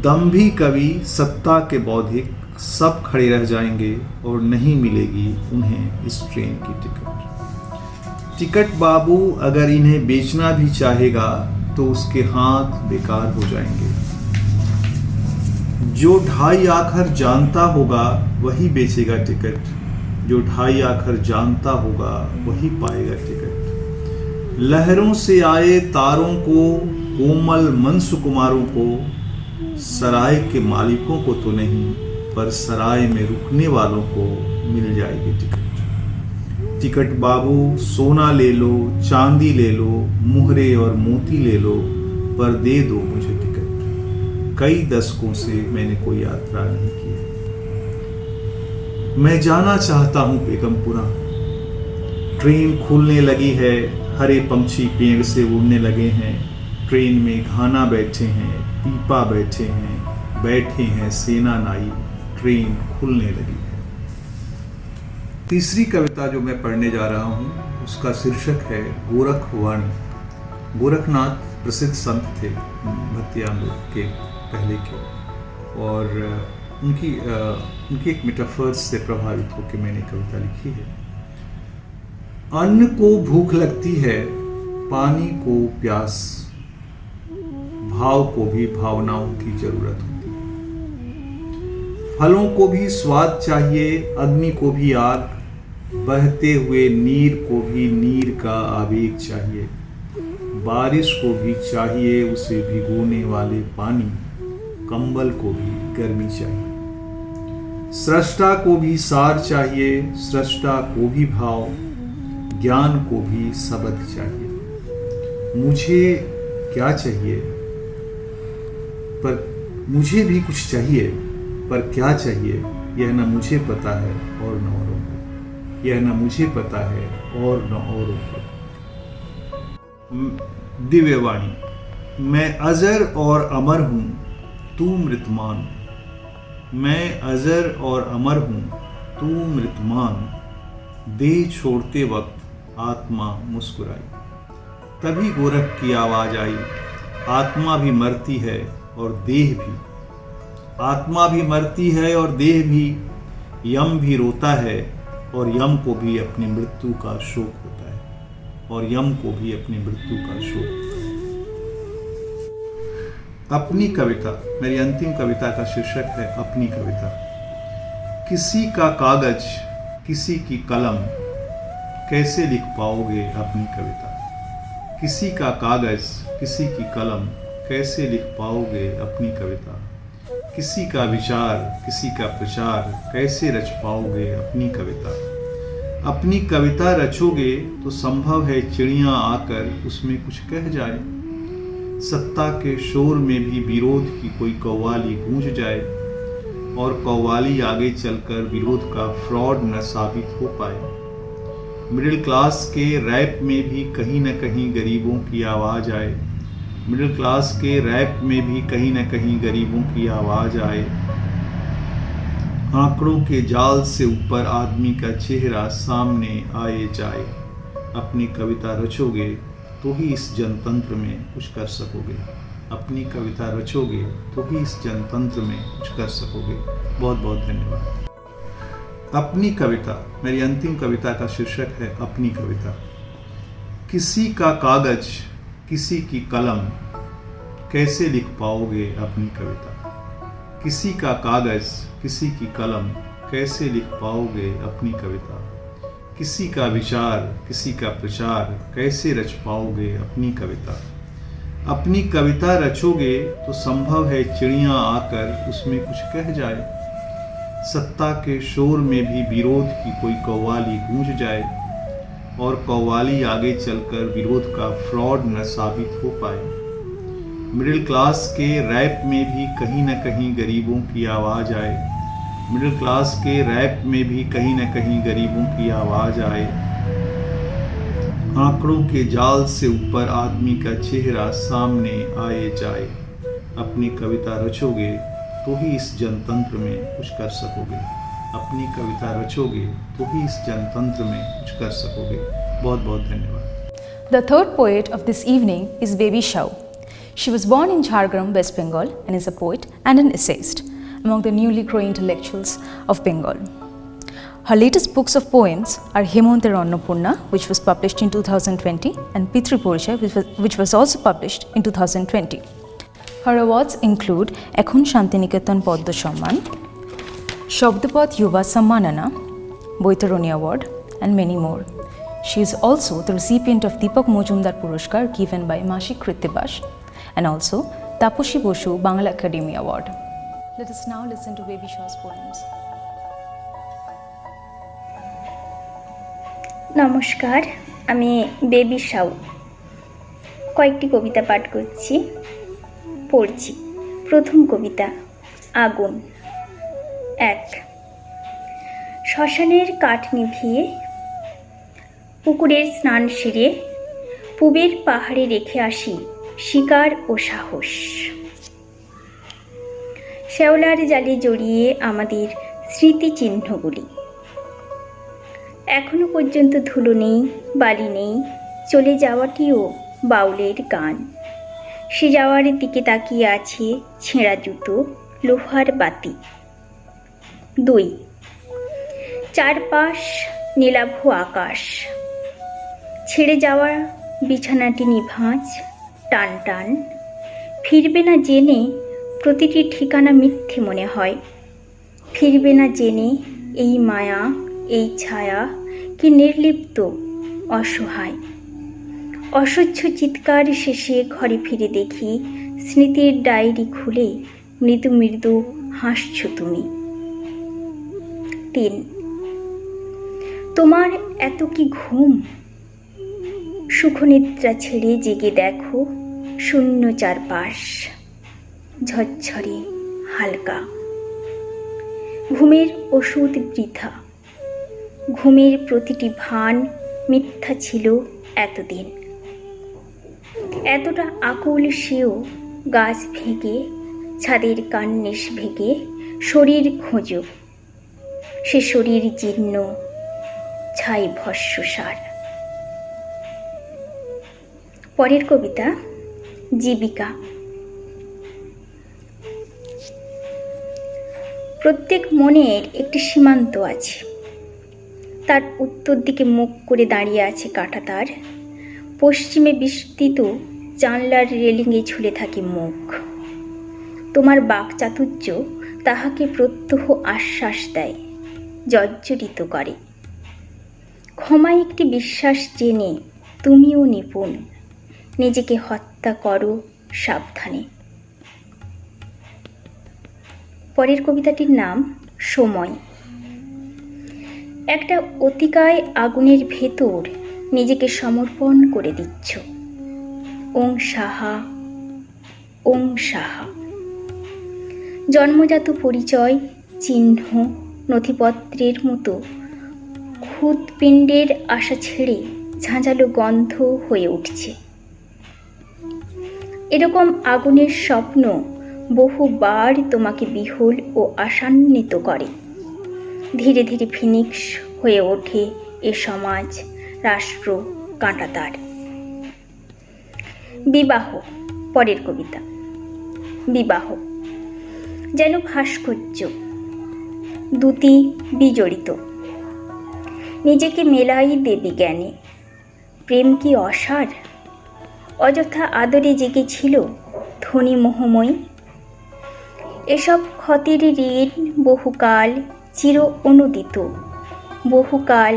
दंभी कवि, सत्ता के बौद्धिक सब खड़े रह जाएंगे और नहीं मिलेगी उन्हें इस ट्रेन की टिकट। टिकट बाबू अगर इन्हें बेचना भी चाहेगा तो उसके हाथ बेकार हो जाएंगे। जो ढाई आखर जानता होगा वही बेचेगा टिकट, जो ढाई आखर जानता होगा वही पाएगा टिकट। लहरों से आए तारों को, कोमल मन सुकुमारों को, सराय के मालिकों को तो नहीं पर सराय में रुकने वालों को मिल जाएगी टिकट। टिकट बाबू सोना ले लो, चांदी ले लो, मुहरे और मोती ले लो, पर दे दो मुझे टिकट। कई दशकों से मैंने कोई यात्रा नहीं की है। मैं जाना चाहता हूँ बेगमपुरा। ट्रेन खुलने लगी है, हरे पंछी पेड़ से उड़ने लगे हैं। ट्रेन में घाना बैठे हैं, पीपा बैठे हैं सेना नाई। ट्रेन खुलने लगी है। तीसरी कविता जो मैं पढ़ने जा रहा हूँ उसका शीर्षक है गोरखवर्ण। गोरखनाथ प्रसिद्ध संत थे भक्तियामृत के पहले के, और उनकी एक मेटाफर्स से प्रभावित होकर मैंने कविता लिखी है। अन्न को भूख लगती है, पानी को प्यास, भाव को भी भावनाओं की जरूरत होती है। फलों को भी स्वाद चाहिए, अग्नि को भी आग, बहते हुए नीर को भी नीर का आवेग चाहिए। बारिश को भी चाहिए उसे भिगोने वाले पानी, कंबल को भी गर्मी चाहिए। सृष्टा को भी सार चाहिए, सृष्टा को भी भाव, ज्ञान को भी सबद चाहिए। मुझे क्या चाहिए, पर मुझे भी कुछ चाहिए, पर क्या चाहिए यह न मुझे पता है और न औरों को, यह न मुझे पता है और न औरों को। दिव्यवाणी। मैं अजर और अमर हूँ, तू मृतमान। मैं अजर और अमर हूँ, तू मृतमान। देह छोड़ते वक्त आत्मा मुस्कुराई। तभी गोरख की आवाज आई, आत्मा भी मरती है और देह भी। आत्मा भी मरती है और देह भी। यम भी रोता है और यम को भी अपनी मृत्यु का शोक होता है, और यम को भी अपनी मृत्यु का शोक। अपनी कविता, मेरी अंतिम कविता का शीर्षक है अपनी कविता। किसी का कागज, किसी की कलम, कैसे लिख पाओगे अपनी कविता। किसी का कागज, किसी की कलम, कैसे लिख पाओगे अपनी कविता। किसी का विचार, किसी का प्रचार, कैसे रच पाओगे अपनी कविता। अपनी कविता रचोगे तो संभव है चिड़ियाँ आकर उसमें कुछ कह जाए। सत्ता के शोर में भी विरोध की कोई कव्वाली गूंज जाए, और कव्वाली आगे चलकर विरोध का फ्रॉड न साबित हो पाए। मिडिल क्लास के रैप में भी कहीं न कहीं गरीबों की आवाज़ आए। मिडिल क्लास के रैप में भी कहीं न कहीं गरीबों की आवाज़ आए। आंकड़ों के जाल से ऊपर आदमी का चेहरा सामने आए जाए। अपनी कविता रचोगे तो ही इस जनतंत्र में कुछ कर सकोगे। अपनी कविता रचोगे तो ही इस जनतंत्र में कुछ कर सकोगे। बहुत बहुत धन्यवाद। अपनी कविता, मेरी अंतिम कविता का शीर्षक है अपनी कविता। किसी का कागज, किसी की कलम, कैसे लिख पाओगे अपनी कविता। किसी का कागज, किसी की कलम, कैसे लिख पाओगे अपनी कविता। किसी का विचार, किसी का प्रचार, कैसे रच पाओगे अपनी कविता। अपनी कविता रचोगे तो संभव है चिड़ियाँ आकर उसमें कुछ कह जाए। सत्ता के शोर में भी विरोध की कोई कव्वाली गूंज जाए, और कव्वाली आगे चलकर विरोध का फ्रॉड न साबित हो पाए। मिडिल क्लास के रैप में भी कहीं न कहीं गरीबों की आवाज़ आए। मिडिल क्लास के रैप में भी कहीं न कहीं गरीबों की आवाज़ आए। आंकड़ों के जाल से ऊपर आदमी का चेहरा सामने आए जाए। अपनी कविता रचोगे तो ही इस जनतंत्र में कुछ कर सकोगे। अपनी कविता रचोगे तो ही इस जनतंत्र में कुछ कर सकोगे। बहुत बहुत धन्यवाद। The third poet of this evening is Baby Shao. She was born in Jhargram, West Bengal, and is a poet and an essayist among the newly growing intellectuals of Bengal. Her latest books of poems are Hemonter Annapurna, which was published in 2020, and Pitri Porichaya, which was also published in 2020. Her awards include Ekhon Shantiniketan Padma Samman, Shabdapad Yuva Sammanana, Boitaroni Award, and many more. She is also the recipient of Deepak Mojumdar Puruskar given by Mashik Krittibash and also Taposhi Bosu Bangla Academy Award. Let us now listen to Baby Shaw's poems. নমস্কার, আমি বেবি শাউ কয়েকটি কবিতা পাঠ করছি, পড়ছি। প্রথম কবিতা, আগুন। 1। শ্মশানের কাঠ নিভিয়ে পুকুরের স্নান সেরে পূবের পাহাড়ে রেখে আসি শিকার ও সাহস। শ্যাওলার জালে জড়িয়ে আমাদের স্মৃতিচিহ্নগুলি। এখনো পর্যন্ত ধুলো নেই, বালি নেই, চলে যাওয়াটিও বাউলের গান। সে যাওয়ার দিকে তাকিয়ে আছে ছেঁড়া জুতো, লোহার বাতি। 2। চারপাশ নীলাভ আকাশ, ছেড়ে যাওয়া বিছানাটি নিভাঁজ, টান টান। ফিরবে না জেনে প্রতিটি ঠিকানা মিথ্যে মনে হয়। ফিরবে না জেনে এই মায়া, এই ছায়া কি নির্লিপ্ত, অসহায়। অসহ্য চিৎকার শেষে ঘরে ফিরে দেখি স্মৃতির ডায়েরি খুলে মৃদু মৃদু হাসছ তুমি। 3। তোমার এত কি ঘুম, সুখনিদ্রা ছেড়ে জেগে দেখো শূন্য চারপাশ, ঝরঝরে হালকা। ঘুমের ওষুধ বৃথা, ঘুমের প্রতিটি ভান মিথ্যা ছিল এতদিন। এতটা আকুল সেও গাছ ভেঙে, ছাদের কান্নিস ভেঙে শরীর খোঁজো, সে শরীর জীর্ণ, ছাই ভস্মসার। পরের কবিতা, জীবিকা। প্রত্যেক মনের একটি সীমান্ত আছে, তার উত্তর দিকে মুখ করে দাঁড়িয়ে আছে কাঁটাতার। পশ্চিমে বিস্তৃত জানলার রেলিংয়ে ঝুলে থাকে মুখ। তোমার বাকচাতুর্য তাহাকে প্রত্যহ আশ্বাস দেয়, জর্জরিত করে। ক্ষমায় একটি বিশ্বাস জেনে তুমিও নিপুণ, নিজেকে হত্যা করো সাবধানে। পরের কবিতাটির নাম সময়। একটা অতিকায় আগুনের ভেতর নিজেকে সমর্পণ করে দিচ্ছ। ওং সাহা, ওং সাহা। জন্মজাত পরিচয়, চিহ্ন, নথিপত্রের মতো ক্ষুদপিণ্ডের আশা ছেড়ে ঝাঁঝালো গন্ধ হয়ে উঠছে। এরকম আগুনের স্বপ্ন বহুবার তোমাকে বিহ্বল ও আশান্বিত করে। ধীরে ধীরে ফিনিক্স হয়ে ওঠে এ সমাজ, রাষ্ট্র, কাঁটাতার। বিবাহ। পরের কবিতা, বিবাহ। যেন ভাস্কর্য, দুটি বিজড়িত। নিজেকে মেলাই দেবী জ্ঞানে। প্রেম কি অসার? অযথা আদরে জেগেছিল ধনী মোহময়ী। এসব ক্ষতির ঋণ বহুকাল চির অনুদিত, বহুকাল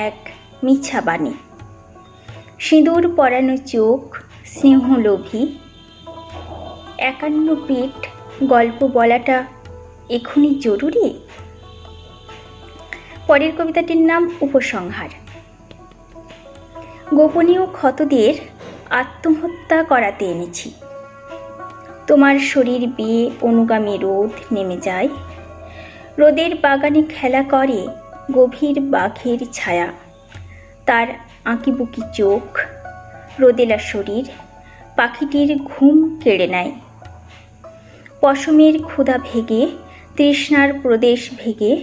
এক মিছা বাণী। সিঁদুর পরানো চোখ, স্নেহলোভী। 51 পিঠ গল্প বলাটা এখনই জরুরি। পরের কবিতাটির নাম উপসংহার। গোপনীয় ক্ষতদের আত্মহত্যা করাতে এনেছি। তোমার শরীর বেয়ে অনুগামী রোদ নেমে যায়। রোদের বাগানে খেলা করে গভীর বাঘের ছায়া। তার আঁকিবুকি চোখ, রোদেলা শরীর পাখিটির ঘুম কেড়ে নেয়। পশমের ক্ষুধা ভেগে, তৃষ্ণার প্রদেশ ভেগে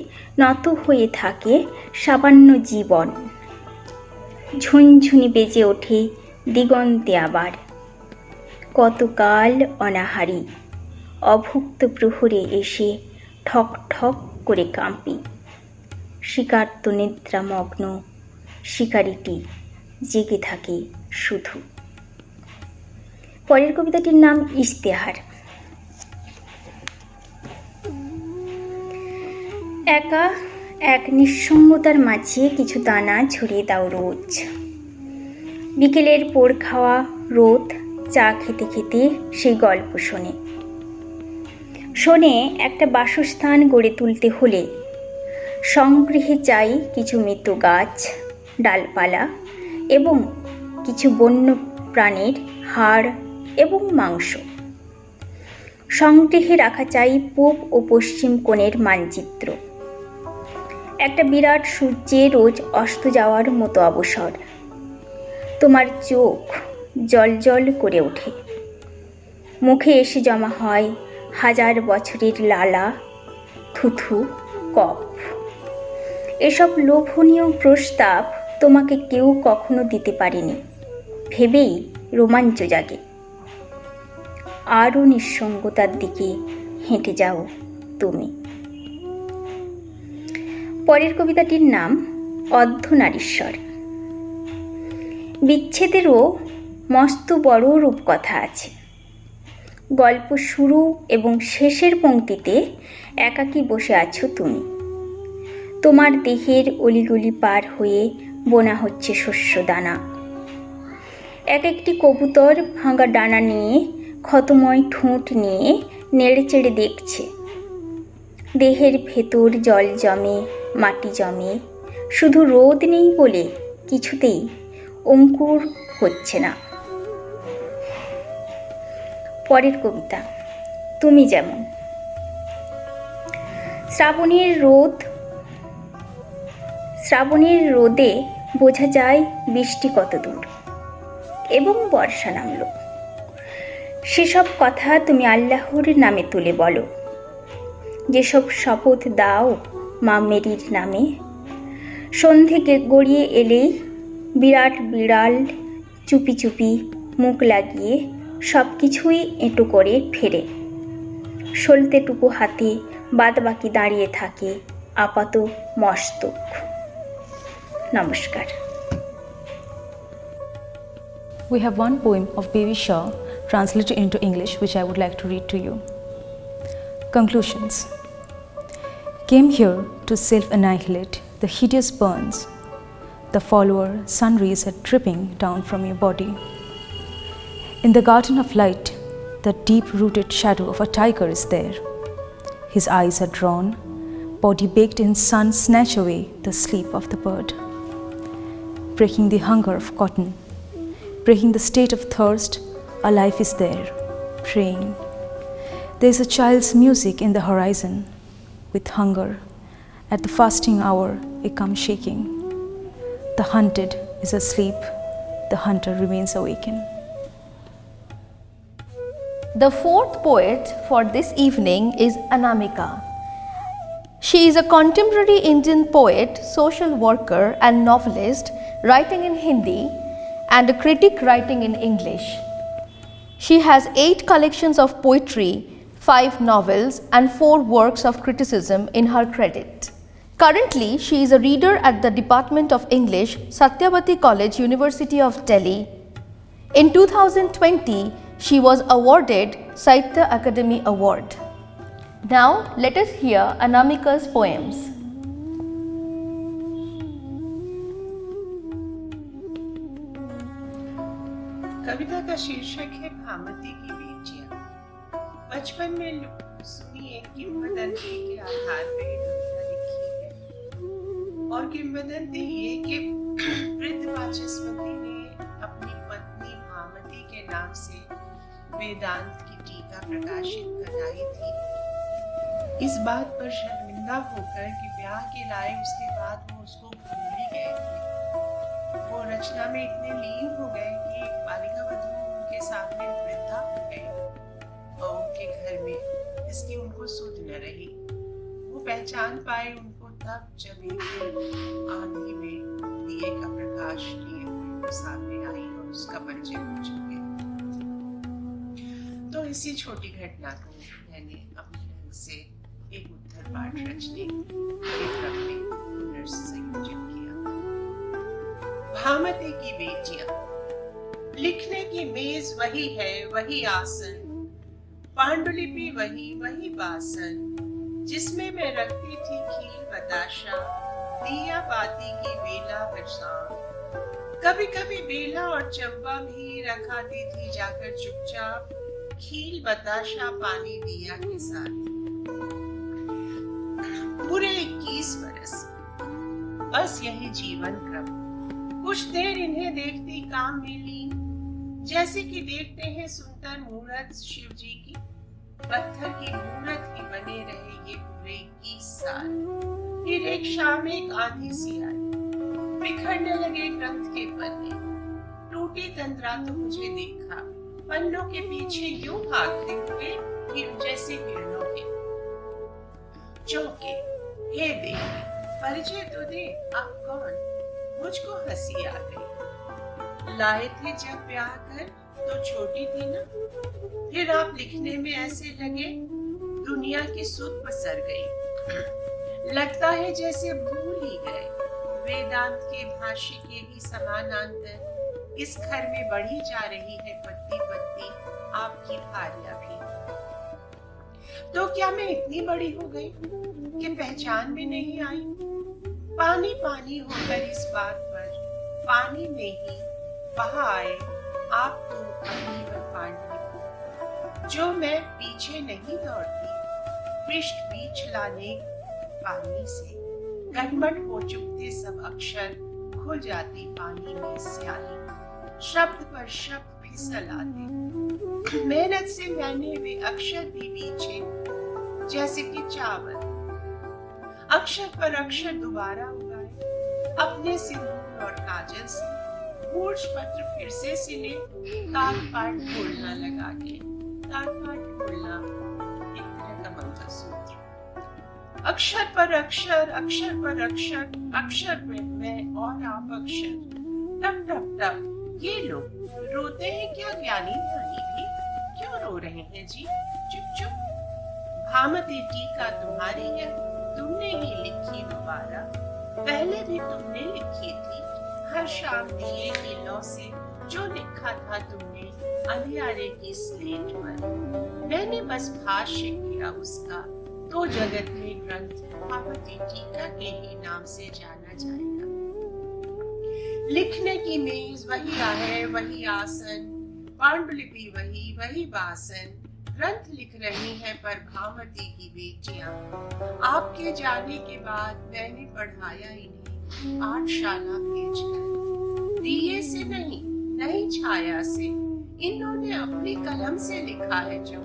নত হয়ে থাকে সামান্য জীবন। ঝুনঝুনি বেজে ওঠে দিগন্তে আবার। কতকাল অনাহারী অভুক্ত প্রহরে এসে ঠক ঠক করে কাঁপি। শিকার্ত নিদ্রামগ্ন শিকারিটি জেগে থাকে শুধু। পরের কবিতাটির নাম ইশতেহার। একা এক নিঃসঙ্গতার মাঝে কিছু দানা ছড়িয়ে দাও রোজ। বিকেলের পোড় খাওয়া রোদ চা খেতে খেতে সেই গল্প শোনে। শোনে একটা বাসস্থান গড়ে তুলতে হলে সংগৃহে চাই কিছু মৃত গাছ, ডালপালা এবং কিছু বন্য প্রাণীর হাড় এবং মাংস। সংগৃহে রাখা চাই পূব ও পশ্চিম কোণের মানচিত্র। একটা বিরাট সূর্যে রোজ অস্ত যাওয়ার মতো অবসর। তোমার চোখ জল জল করে ওঠে। মুখে এসে জমা হয় হাজার বছরের লালা, থুথু, কফ। এসব লোভনীয় প্রস্তাব তোমাকে কেউ কখনো দিতে পারেনি ভেবেই রোমাঞ্চ জাগে। আরও নিঃসঙ্গতার দিকে হেঁটে যাও তুমি। পরের কবিতাটির নাম অর্ধনারীশ্বর। বিচ্ছেদেরও মস্ত বড় রূপকথা আছে। গল্প শুরু এবং শেষের পংক্তিতে একাকী বসে আছো তুমি। তোমার দেহের অলিগলি পার হয়ে বোনা হচ্ছে শস্য দানা। এক একটি কবুতর ভাঙা ডানা নিয়ে ক্ষতময় ঠোঁট নিয়ে নেড়ে চেড়ে দেখছে। দেহের ভেতর জল জমে, মাটি জমে, শুধু রোদ নেই বলে কিছুতেই অঙ্কুর হচ্ছে না। পরের কবিতা তুমি যেমন। শ্রাবণের রোদে বোঝা যায় বৃষ্টি কত দূর এবং বর্ষা নামলো। সেসব কথা তুমি আল্লাহর নামে তুলে বলো। যেসব শপথ দাও মা মেরির নামে। সন্ধে গড়িয়ে এলেই বিরাট বিড়াল চুপি চুপি মুখ লাগিয়ে সব কিছুই এঁটো করে ফেরে। সলতেটুকু হাতে বাদবাকি দাঁড়িয়ে থাকে আপাত মস্তক। নমস্কার। We have one poem of Baby Shaw translated into English which I would like to read to you. Conclusions. Came here to self-annihilate the hideous burns the follower sun rays are dripping down from your body. In the garden of light, the deep-rooted shadow of a tiger is there. His eyes are drawn, body baked in sun snatch away the sleep of the bird. Breaking the hunger of cotton, breaking the state of thirst, a life is there, praying. There is a child's music in the horizon, with hunger. At the fasting hour, it comes shaking. The hunted is asleep, the hunter remains awakened. The fourth poet for this evening is Anamika. She is a contemporary Indian poet, social worker and novelist writing in Hindi and a critic writing in English. She has 8 collections of poetry, 5 novels and 4 works of criticism in her credit. Currently, she is a reader at the Department of English, Satyavati College, University of Delhi. In 2020, she was awarded Sahitya Academy Award. Now, let us hear Anamika's poems. कविता का शीर्षक है भामती की बेटियां। बचपन में सुनी एक किंवदंती के आधार पर ये कविता लिखी है और किंवदंती ये कि वृद्ध वाचस्पति ने अपनी पत्नी भामती के नाम से वेदांत की टीका प्रकाशित कराई थी। इस बात पर शर्मिंदा होकर कि ब्याह के लाए उसके बाद वो उसको भूल ही गए थे। वो रचना में इतने लीन हो गए कि बालिका वधू उनके सामने वृद्धा हो गई और उनके घर में इसकी उनको सुध न रही। वो पहचान पाए उनको तब जब एक दिन आंधी में दिए का प्रकाश लिए हुए वो सामने आई और उसका परिचय पूछ गया। इसी छोटी घटना को मैंने अपने ढंग से एक उत्तर पाठ रचने के क्रम में पुनर्संयोजित किया। भामती की बेटियां। लिखने की मेज वही है, वही आसन, पांडुलिपि वही, वही बासन, जिसमें मैं रखती थी खील बताशा, दिया बाती की बेला बरसात। कभी कभी बेला और चंपा भी रखाती थी जाकर चुपचाप, खील बताशा पानी दिया के साथ। पूरे 21 बरस बस यही जीवन क्रम। कुछ देर इन्हें देखती काम में लीन, जैसे कि देखते हैं सुंदर मूर्त शिव जी की। पत्थर की मूर्त ही बने रहे ये पूरे 21 साल। फिर एक शाम एक आंधी सी आई, बिखरने लगे ग्रंथ के पन्ने। टूटी तंद्रा तो मुझे देखा, पन्नों के पीछे यूं भागते हुए हिरण जैसे हिरणों के। चौंके, हे देवी, परिचय तो दे, आप कौन? मुझको हंसी आ गई। लाए थे जब ब्याह कर तो छोटी थी ना, फिर आप लिखने में ऐसे लगे, दुनिया की सुध पसर गई। लगता है जैसे भूल ही गए वेदांत के भाष्य के ही समानांतर इस घर में बढ़ी जा रही है पत्ती पत्ती आपकी भार्या भी। तो क्या मैं इतनी बड़ी हो गई कि पहचान में नहीं आई? पानी पानी होकर इस बात पर पानी में ही बहा आए आप तो अपनी पांडुलिपि, जो मैं पीछे नहीं दौड़ती, पृष्ठ बीच लाने पानी से गटमट हो चुकते सब अक्षर, खो जाती पानी में स्याही, शब्द पर शब्द फिसल आते। मेहनत से मैंने वे अक्षर भी बीचे, जैसे कि चावल, अक्षर पर अक्षर दोबारा उगाए, अपने सिंदूर और काजल से मूर्छ पत्र फिर से सिले, ताक पाट ढोलना लगा के, ताक पाट ढोलना एक तरह का मंगलसूत्र। अक्षर पर अक्षर, अक्षर पर अक्षर, अक्षर में मैं और आप अक्षर, टप टप टप। ये लोग रोते हैं क्या ज्ञानी ध्यानी भी? क्यों रो रहे हैं जी? चुप चुप। भामती टीका तुम्हारी है, तुमने ही लिखी दोबारा, पहले भी तुमने लिखी थी, हर शाम दिए की लौ से जो लिखा था तुमने अंधियारे की स्लेट पर। मैंने बस भाष्य किया उसका, तो जगत में ग्रंथ भामती टीका के ही नाम से जाना जाएगा। लिखने की मेज वही है, वही आसन, पांडुलिपि वही, वही बासन, ग्रंथ लिख रही हैं पर भामती की बेटियां। आपके जाने के बाद मैंने पढ़ाया इन्हें पाठशाला भेजकर, दिए से नहीं, नई छाया से। इन्होंने अपनी कलम से लिखा है जो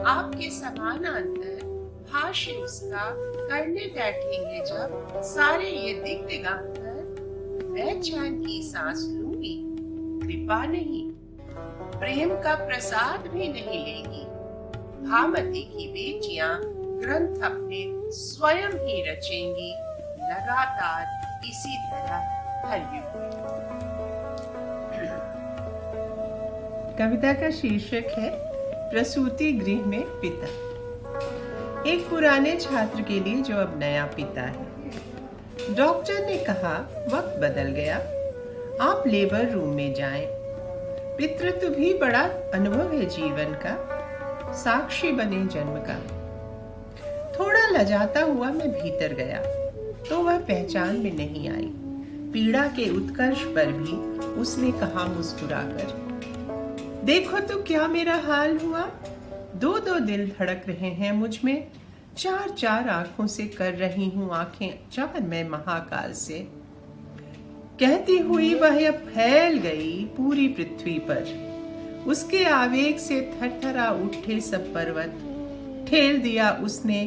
आपके समानांतर भाष्य उसका करने बैठेंगे जब सारे ये दिग दिगंतर, मैं चैन की सांस लूंगी, कृपा नहीं, प्रेम का प्रसाद भी नहीं लेगी। भामती की बेटियां ग्रंथ अपने स्वयं ही रचेंगी, लगातार इसी तरह हर युग में। कविता का शीर्षक है प्रसूति गृह में पिता। एक पुराने छात्र के लिए जो अब नया पिता है। डॉक्टर ने कहा वक्त बदल गया, आप लेबर रूम में जाएं। पितृत्व भी बड़ा अनुभव है जीवन का, साक्षी बने जन्म का। थोड़ा लजाता हुआ मैं भीतर गया तो वह पहचान में नहीं आई। पीड़ा के उत्कर्ष पर भी उसने कहा मुस्कुराकर, देखो तो क्या मेरा हाल हुआ। दो दो दिल धड़क रहे हैं मुझ में, चार चार आंखों से कर रही हूं आंखें चार मैं महाकाल से। कहती हुई वह अब फैल गई पूरी पृथ्वी पर, उसके आवेग से थरथरा उठे सब पर्वत। ठेल दिया उसने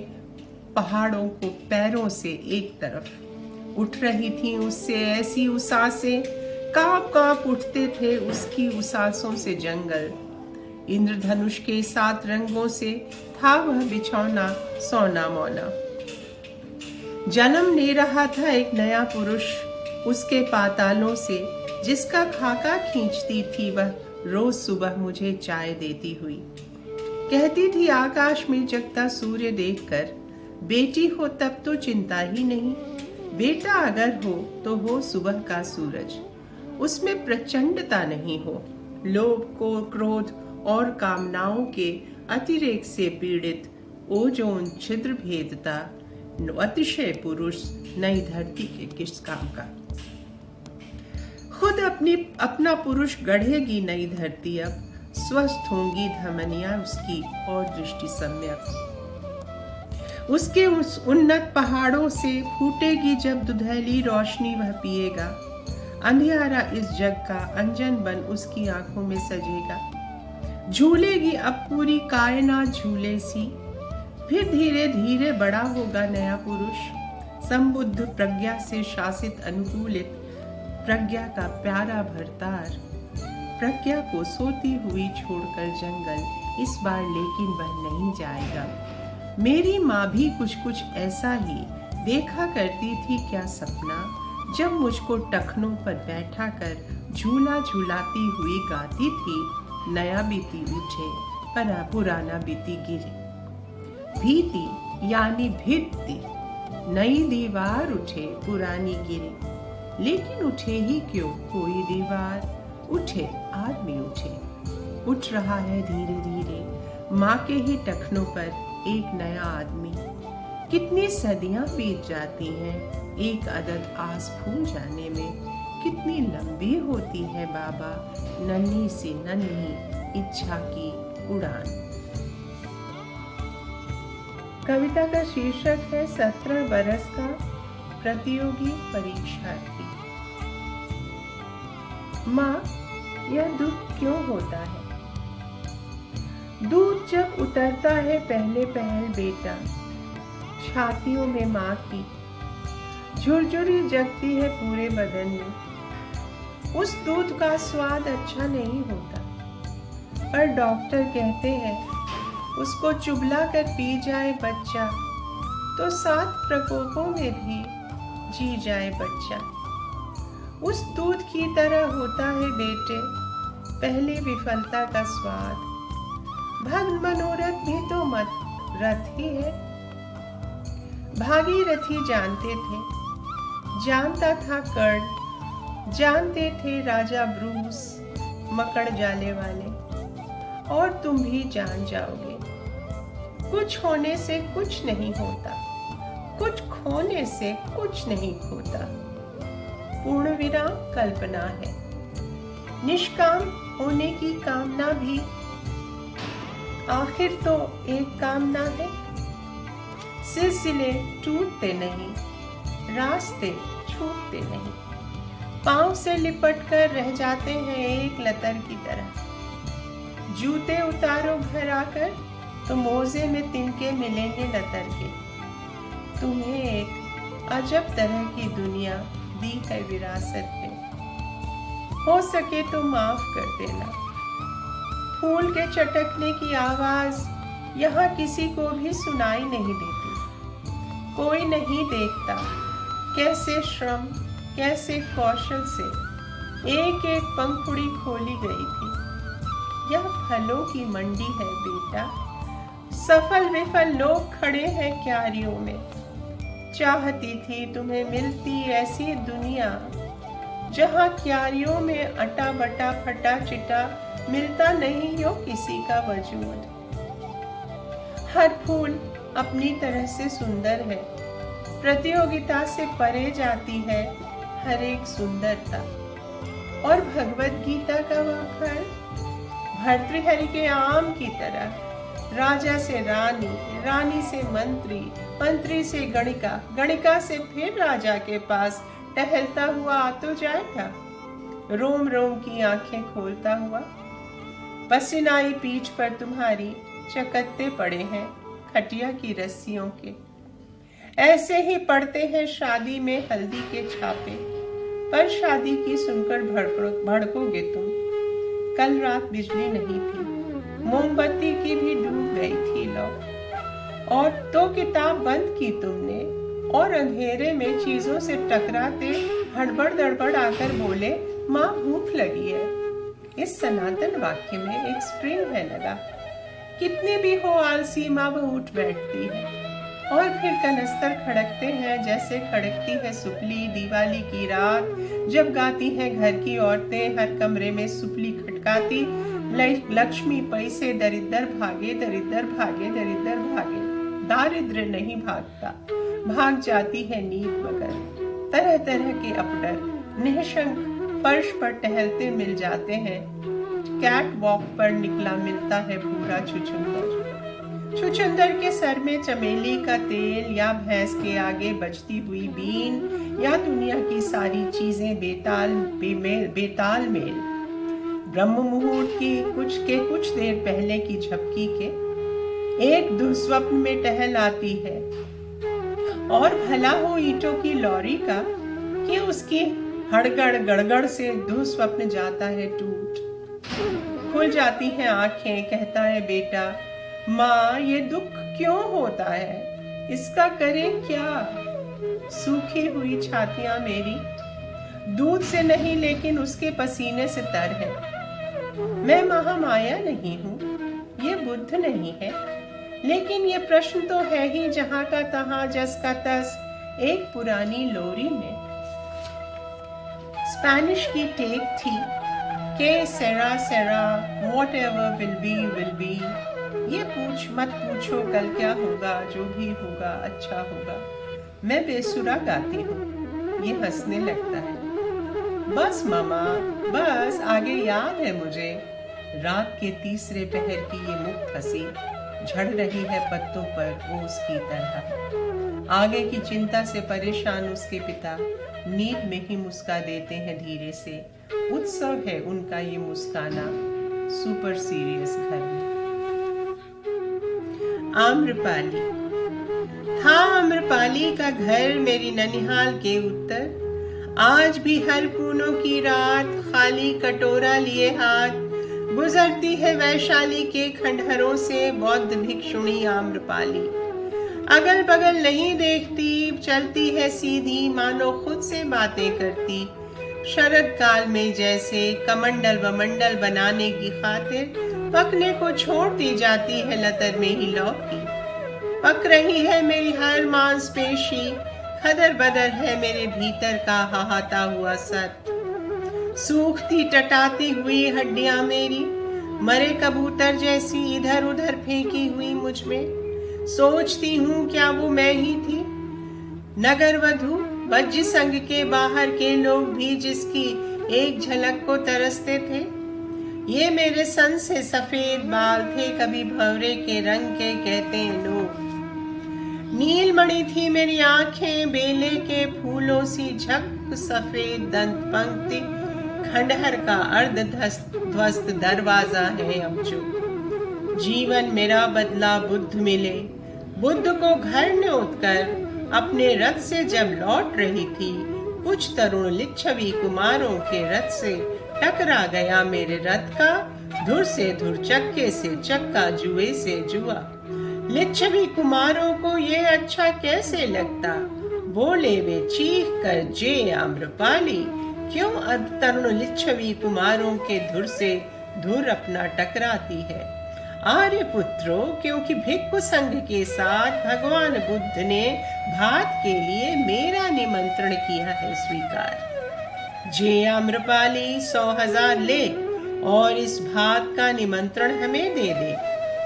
पहाड़ों को पैरों से एक तरफ। उठ रही थी उससे ऐसी उसासें, कांप कांप उठते थे उसकी उसासों से जंगल। इंद्रधनुष के 7 रंगों से था वह बिछौना सोना मौना। जन्म ले रहा था एक नया पुरुष उसके पातालों से, जिसका खाका खींचती थी वह रोज सुबह मुझे चाय देती हुई। कहती थी आकाश में जगता सूर्य देखकर, बेटी हो तब तो चिंता ही नहीं, बेटा अगर हो तो हो सुबह का सूरज, उसमें प्रचंडता नहीं हो, लोभ को क्रोध और कामनाओं के अतिरेक से पीड़ित ओजोन छिद्र भेदता अतिशय पुरुष नई धरती के किस काम का। खुद अपना पुरुष गढ़ेगी नई धरती, अब स्वस्थ होंगी धमनियां उसकी और दृष्टि सम्यक। उसके उस उन्नत पहाड़ों से फूटेगी जब दुधैली रोशनी वह पिएगा, अंधियारा इस जग का अंजन बन उसकी आंखों में सजेगा। झूलेगी अब पूरी कायनात झूले सी, फिर धीरे धीरे बड़ा होगा नया पुरुष, संबुद्ध प्रज्ञा से शासित अनुकूलित, प्रज्ञा का प्यारा भरतार। प्रज्ञा को सोती हुई छोड़कर जंगल इस बार लेकिन वह नहीं जाएगा। मेरी माँ भी कुछ कुछ ऐसा ही देखा करती थी क्या सपना, जब मुझको टखनों पर बैठा कर झूला झूलाती हुई गाती थी, नया बीती उठे पर पुराना बीती गिरे। भीति यानी भित्ति, नई दीवार उठे पुरानी गिरे, लेकिन उठे ही क्यों कोई दीवार, उठे आदमी उठे। उठ रहा है धीरे धीरे माँ के ही टखनों पर एक नया आदमी। कितनी सदियां बीत जाती हैं एक अदद आस फूल जाने में, कितनी लंबी होती है बाबा नन्ही सी नन्ही इच्छा की उड़ान। कविता का शीर्षक है 17 बरस का प्रतियोगी परीक्षार्थी। माँ, यह दुख क्यों होता है? दूध जब उतरता है पहले पहल बेटा, छातियों में माँ की झुरझुरी जगती है पूरे बदन में। उस दूध का स्वाद अच्छा नहीं होता, पर डॉक्टर कहते हैं उसको चुबला कर पी जाए बच्चा तो 7 प्रकोपों में भी जी जाए बच्चा। उस दूध की तरह होता है बेटे पहले विफलता का स्वाद। भग्न मनोरथ भी तो मत रथ ही है। भागीरथी जानते थे, जानता था कर्ण, जानते थे राजा ब्रूस मकड़ जाले वाले, और तुम भी जान जाओगे। कुछ होने से कुछ नहीं होता, कुछ खोने से कुछ नहीं खोता। पूर्ण विराम कल्पना है, निष्काम होने की कामना भी आखिर तो एक कामना है। सिलसिले टूटते नहीं, रास्ते छूटते नहीं, पांव से लिपट कर रह जाते हैं एक लतर की तरह। जूते उतारो घर आकर तो मोजे में तिनके मिलेंगे लतर के। तुम्हें एक अजब तरह की दुनिया दी है विरासत में, हो सके तो माफ कर देना। फूल के चटकने की आवाज यहाँ किसी को भी सुनाई नहीं देती। कोई नहीं देखता कैसे श्रम कैसे कौशल से एक एक पंखुड़ी खोली गई थी। यह फलों की मंडी है बेटा, सफल विफल लोग खड़े हैं क्यारियों में। चाहती थी तुम्हें मिलती ऐसी दुनिया जहाँ क्यारियों में अटा बटा फटा चिटा मिलता नहीं हो किसी का वजूद। हर फूल अपनी तरह से सुंदर है, प्रतियोगिता से परे जाती है हर एक सुंदरता। और भगवत गीता का वह फल भर्तृहरि के आम की तरह, राजा से रानी, रानी से मंत्री, मंत्री से गणिका, गणिका से फिर राजा के पास टहलता हुआ आ तो जाएगा, रोम रोम की आंखें खोलता हुआ। पसीनाई पीठ पर तुम्हारी चकत्ते पड़े हैं खटिया की रस्सियों के। ऐसे ही पड़ते हैं शादी में हल्दी के छापे, पर शादी की सुनकर भड़कोगे तुम। कल रात बिजली नहीं थी, मोमबत्ती की भी डूब गई थी लो, और तो किताब बंद की तुमने, और अंधेरे में चीजों से टकराते हड़बड़ दड़बड़ आकर बोले माँ भूख लगी है। इस सनातन वाक्य में एक स्प्रिंग है लगा, कितने भी हो आलसी माँ वह उठ बैठती है और फिर कनस्तर खड़कते हैं जैसे खड़कती है सुपली दिवाली की रात जब गाती हैं घर की औरतें हर कमरे में सुपली खटकाती लक्ष्मी पैसे दरिद्र भागे दरिद्र भागे दरिद्र भागे। दारिद्र नहीं भागता, भाग जाती है नींद मगर तरह तरह के अपडर निःशंक फर्श पर टहलते मिल जाते हैं। कैट वॉक पर निकला मिलता है पूरा छुछुंदर के सर में चमेली का तेल या भैंस के आगे बजती हुई बीन या दुनिया की सारी चीजें बेताल मेल। ब्रह्म मुहूर्त की कुछ देर पहले की झपकी के एक दुस्वप्न में टहल आती है और भला हो ईंटों की लॉरी का कि उसकी हड़गड़ गड़गड़ से दुस्वप्न जाता है टूट। खुल जाती हैं आंखें, कहता है बेटा माँ ये दुख क्यों होता है, इसका करें क्या। सूखी हुई छातियां मेरी दूध से नहीं लेकिन उसके पसीने से तर है। मैं महामाया नहीं हूँ, ये बुद्ध नहीं है, लेकिन ये प्रश्न तो है ही जहां का तहां जस का तस एक पुरानी लोरी में। स्पेनिश की टेक थी के सेरा सेरा व्हाटएवर विल बी। ये मत पूछो कल क्या होगा, जो भी होगा अच्छा होगा। मैं बेसुरा गाती हूँ, ये हंसने लगता है। बस मामा बस, आगे याद है मुझे रात के तीसरे पहर की ये मुक्त हंसी झड़ रही है पत्तों पर ओस की तरह। आगे की चिंता से परेशान उसके पिता नींद में ही मुस्का देते हैं धीरे से। उत्सव है उनका ये मुस्काना सुपर सीरियस घर में। आम्रपाली था आम्रपाली का घर मेरी ननिहाल के उत्तर। आज भी हर पूनों की रात खाली कटोरा लिए हाथ गुजरती है वैशाली के खंडहरों से बौद्ध भिक्षुणी आम्रपाली। अगल बगल नहीं देखती, चलती है सीधी मानो खुद से बातें करती। शरद काल में जैसे कमंडल वमंडल बनाने की खातिर पकने को छोड़ दी जाती है लतर में ही लौकी। पक रही है मेरी हर मांसपेशी, खदर बदर है मेरे भीतर का हाहाता हुआ सत। सूखती टटाती हुई हड्डियां मेरी मरे कबूतर जैसी इधर उधर फेंकी हुई मुझ में। सोचती हूँ क्या वो मैं ही थी, नगर वधू वज्र संघ के बाहर के लोग भी जिसकी एक झलक को तरसते थे। ये मेरे सन से सफेद बाल थे कभी भंवरे के रंग के, कहते हैं लोग। नीलमणि थी मेरी आंखें बेले के फूलों सी झक सफेद दंत पंक्ति। खंडहर का अर्ध ध्वस्त दरवाजा है अब जो। जीवन मेरा बदला बुद्ध मिले, बुद्ध को घर न्योत कर अपने रथ से जब लौट रही थी, कुछ तरुण लिच्छवी कुमारों के रथ से टकरा गया मेरे रथ का। धुर से धुर चक्के से चक्का जुए से जुआ। लिच्छवी कुमारों को ये अच्छा कैसे लगता, बोले वे चीख कर जे आम्रपाली, क्यों अब तरुण लिच्छवी कुमारों के धुर से धुर अपना टकराती है। आर्य पुत्रों, क्योंकि भिक्खु संघ के साथ भगवान बुद्ध ने भात के लिए मेरा निमंत्रण किया है स्वीकार। जे आम्रपाली 100,000 ले और इस भात का निमंत्रण हमें दे दे।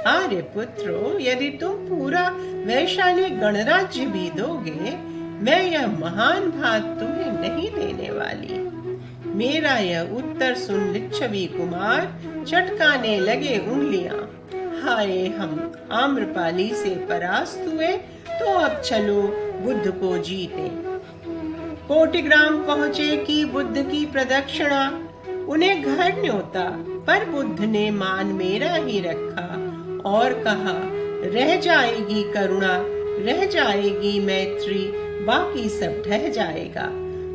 आर्य पुत्रों, यदि तुम पूरा वैशाली गणराज्य भी दोगे, मैं यह महान भात तुम्हें नहीं देने वाली। मेरा यह उत्तर सुन लिच्छवी कुमार चटकाने लगे उंगलियां। हाय, हम आम्रपाली से परास्त हुए, तो अब चलो बुद्ध को जीते। कोटिग्राम पहुंचे कि बुद्ध की प्रदक्षिणा, उन्हें घर न्योता, पर बुद्ध ने मान मेरा ही रखा और कहा, रह जाएगी करुणा, रह जाएगी मैत्री, बाकी सब ढह जाएगा।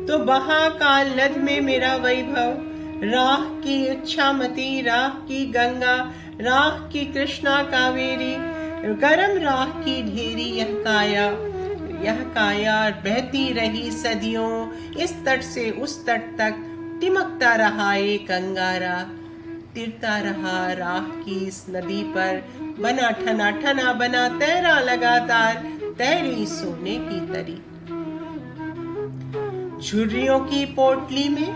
तो बहा काल नद में मेरा वैभव, राह की इच्छामती, राह की गंगा, राह की कृष्णा कावेरी, गरम राह की ढेरी यह काया बहती रही सदियों, इस तट से उस तट तक टिमकता रहा एक अंगारा। तिरता रहा राह की इस नदी पर बना ठना ठना बना तैरा लगातार, तैरी सोने की तरी। झुर्रियों की पोटली में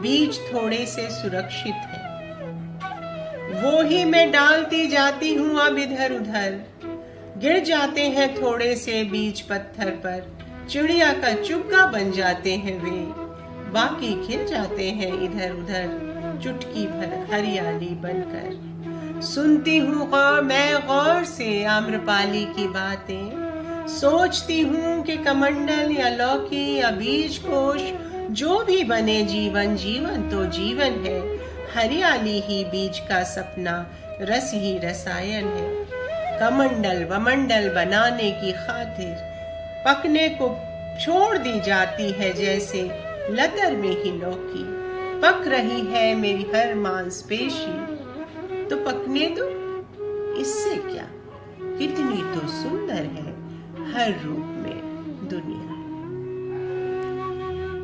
बीज थोड़े से सुरक्षित हैं, वो ही मैं डालती जाती हूँ अब इधर उधर। गिर जाते हैं थोड़े से बीज पत्थर पर, चिड़िया का चुग्गा बन जाते हैं वे, बाकी खिल जाते हैं इधर उधर चुटकी भर हरियाली बनकर। सुनती हूँ मैं गौर से आम्रपाली की बातें, सोचती हूँ कि कमंडल या लौकी या बीज कोश जो भी बने जीवन, जीवन तो जीवन है। हरियाली ही बीज का सपना, रस ही रसायन है। कमंडल वमंडल बनाने की खातिर पकने को छोड़ दी जाती है, जैसे लतर में ही लौकी। पक रही है मेरी हर मांसपेशी, तो पकने दो, इससे क्या, कितनी तो सुंदर है हर रूप में दुनिया।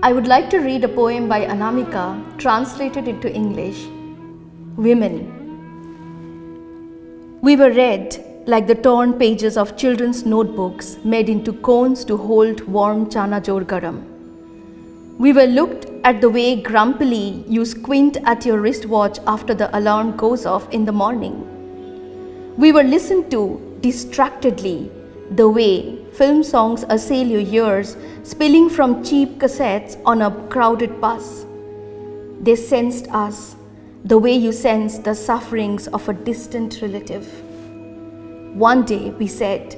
I would like to read a poem by Anamika, translated into English. Women. We were red like the torn pages of children's notebooks made into cones to hold warm chana jor garam. We were looked at the way grumpily you squint at your wristwatch after the alarm goes off in the morning. We were listened to distractedly, the way film songs assail your ears, spilling from cheap cassettes on a crowded bus. They sensed us, the way you sense the sufferings of a distant relative. One day we said,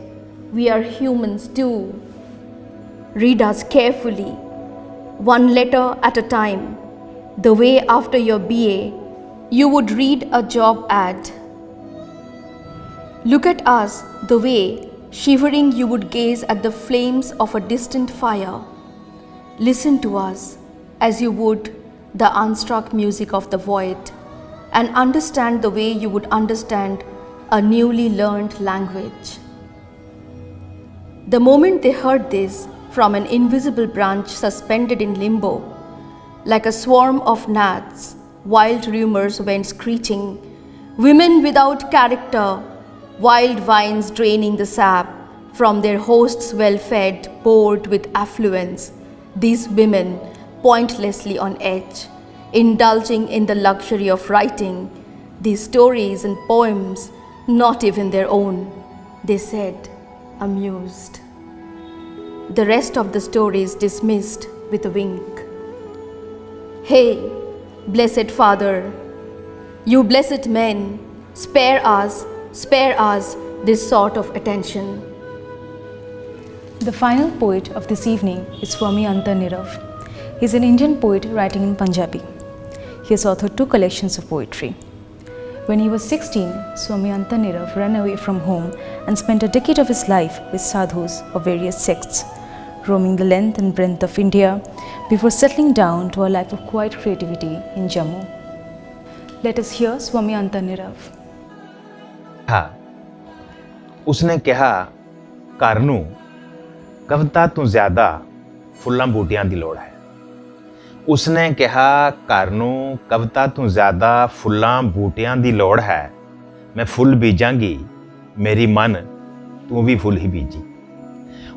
we are humans too. Read us carefully, one letter at a time, the way after your BA, you would read a job ad. Look at us, the way, shivering, you would gaze at the flames of a distant fire. Listen to us as you would the unstruck music of the void, and understand the way you would understand a newly learned language. The moment they heard this from an invisible branch suspended in limbo, like a swarm of gnats, wild rumors went screeching. Women without character, wild vines draining the sap from their hosts well-fed, bored with affluence. These women, pointlessly on edge, indulging in the luxury of writing these stories and poems, not even their own, they said, amused. The rest of the stories dismissed with a wink. Hey, blessed Father, you blessed men, spare us this sort of attention. The final poet of this evening is Swami Antanirav. He is an Indian poet writing in Punjabi. He has authored 2 collections of poetry. When he was 16, Swami Antanirav ran away from home and spent a decade of his life with sadhus of various sects, roaming the length and breadth of India before settling down to a life of quiet creativity in Jammu. Let us hear Swami Antanirav. ਹਾਂ ਉਸਨੇ ਕਿਹਾ ਘਰ ਨੂੰ ਕਵਿਤਾ ਤੋਂ ਜ਼ਿਆਦਾ ਫੁੱਲਾਂ ਬੂਟਿਆਂ ਦੀ ਲੋੜ ਹੈ। ਉਸਨੇ ਕਿਹਾ ਘਰ ਨੂੰ ਕਵਿਤਾ ਤੋਂ ਜ਼ਿਆਦਾ ਫੁੱਲਾਂ ਬੂਟਿਆਂ ਦੀ ਲੋੜ ਹੈ। ਮੈਂ ਫੁੱਲ ਬੀਜਾਂਗੀ ਮੇਰੀ ਮਨ ਤੂੰ ਵੀ ਫੁੱਲ ਹੀ ਬੀਜੀ।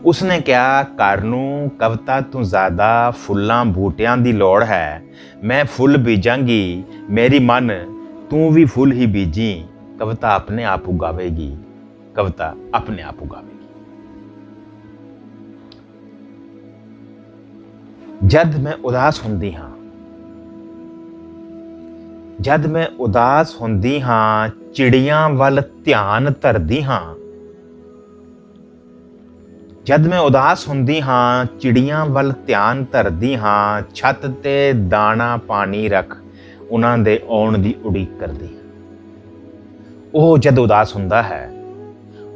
ਉਸਨੇ ਕਿਹਾ ਘਰ ਨੂੰ ਕਵਿਤਾ ਤੋਂ ਜ਼ਿਆਦਾ ਫੁੱਲਾਂ ਬੂਟਿਆਂ ਦੀ ਲੋੜ ਹੈ। ਮੈਂ ਫੁੱਲ ਬੀਜਾਂਗੀ ਮੇਰੀ ਮਨ ਤੂੰ ਵੀ ਫੁੱਲ ਹੀ ਬੀਜੀ। कविता अपने आप उगावेगी, कविता अपने आप उगावेगी। जद मैं उदास हुंदी हाँ, जद मैं उदास हुंदी हाँ, चिड़ियां वल ध्यान धरदी हाँ। जद मैं उदास हुंदी हाँ, चिड़ियां वल ध्यान धरदी हाँ। छत ते दाना पानी रख उन्हां दे आउण दी उड़ीक करदी। ਉਹ ਜਦ ਉਦਾਸ ਹੁੰਦਾ ਹੈ,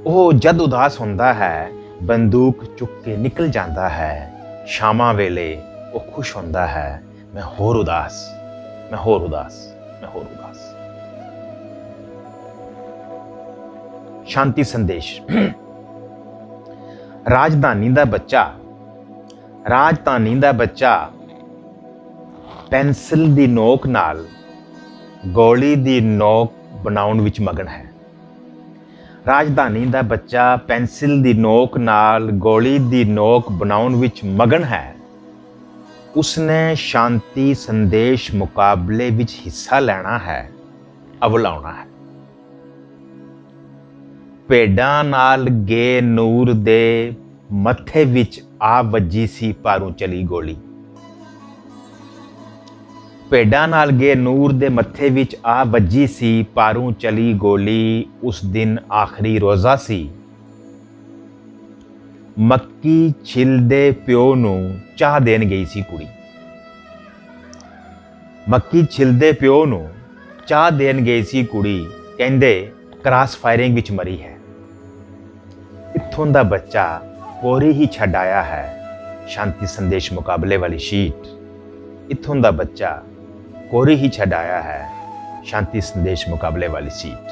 ਉਹ ਜਦ ਉਦਾਸ ਹੁੰਦਾ ਹੈ, ਬੰਦੂਕ ਚੁੱਕ ਕੇ ਨਿਕਲ ਜਾਂਦਾ ਹੈ। ਸ਼ਾਮਾਂ ਵੇਲੇ ਉਹ ਖੁਸ਼ ਹੁੰਦਾ ਹੈ, ਮੈਂ ਹੋਰ ਉਦਾਸ, ਮੈਂ ਹੋਰ ਉਦਾਸ, ਮੈਂ ਹੋਰ ਉਦਾਸ। ਸ਼ਾਂਤੀ ਸੰਦੇਸ਼। ਰਾਜਧਾਨੀ ਦਾ ਬੱਚਾ, ਰਾਜਧਾਨੀ ਦਾ ਬੱਚਾ ਪੈਨਸਿਲ ਦੀ ਨੋਕ ਨਾਲ ਗੋਲੀ ਦੀ ਨੋਕ ਬਣਾਉਣ ਵਿੱਚ ਮਗਨ ਹੈ। ਰਾਜਧਾਨੀ ਦਾ ਬੱਚਾ ਪੈਨਸਿਲ ਦੀ ਨੋਕ ਨਾਲ ਗੋਲੀ ਦੀ ਨੋਕ ਬਣਾਉਣ ਵਿੱਚ ਮਗਨ ਹੈ, ਉਸਨੇ ਸ਼ਾਂਤੀ ਸੰਦੇਸ਼ ਮੁਕਾਬਲੇ ਵਿੱਚ ਹਿੱਸਾ ਲੈਣਾ ਹੈ, ਅਵਲਾਉਣਾ ਹੈ। ਭੇਡਾਂ ਨਾਲ ਗੇ ਨੂਰ ਦੇ ਮੱਥੇ ਵਿੱਚ ਆ ਵੱਜੀ ਸੀ ਪਾਰੋਂ ਚਲੀ ਗੋਲੀ। ਭੇਡਾਂ ਨਾਲ ਗੇ ਨੂਰ ਦੇ ਮੱਥੇ ਵਿੱਚ ਆ ਵੱਜੀ ਸੀ ਪਾਰੋਂ ਚਲੀ ਗੋਲੀ। ਉਸ ਦਿਨ ਆਖਰੀ ਰੋਜ਼ਾ ਸੀ। ਮੱਕੀ ਛਿਲਦੇ ਪਿਓ ਨੂੰ ਚਾਹ ਦੇਣ ਗਈ ਸੀ ਕੁੜੀ। ਮੱਕੀ ਛਿਲਦੇ ਪਿਓ ਨੂੰ ਚਾਹ ਦੇਣ ਗਈ ਸੀ ਕੁੜੀ, ਕਹਿੰਦੇ ਕ੍ਰਾਸ ਫਾਇਰਿੰਗ ਵਿੱਚ ਮਰੀ ਹੈ। ਇੱਥੋਂ ਦਾ ਬੱਚਾ ਕੋਰੀ ਹੀ ਛੱਡ ਆਇਆ ਹੈ ਸ਼ਾਂਤੀ ਸੰਦੇਸ਼ ਮੁਕਾਬਲੇ ਵਾਲੀ ਸ਼ੀਟ। ਇੱਥੋਂ ਦਾ ਬੱਚਾ ਕੋਰੀ ਹੀ ਛੱਡ ਆਇਆ ਹੈ ਸ਼ਾਂਤੀ ਸੰਦੇਸ਼ ਮੁਕਾਬਲੇ ਵਾਲੀ ਸੀਟ।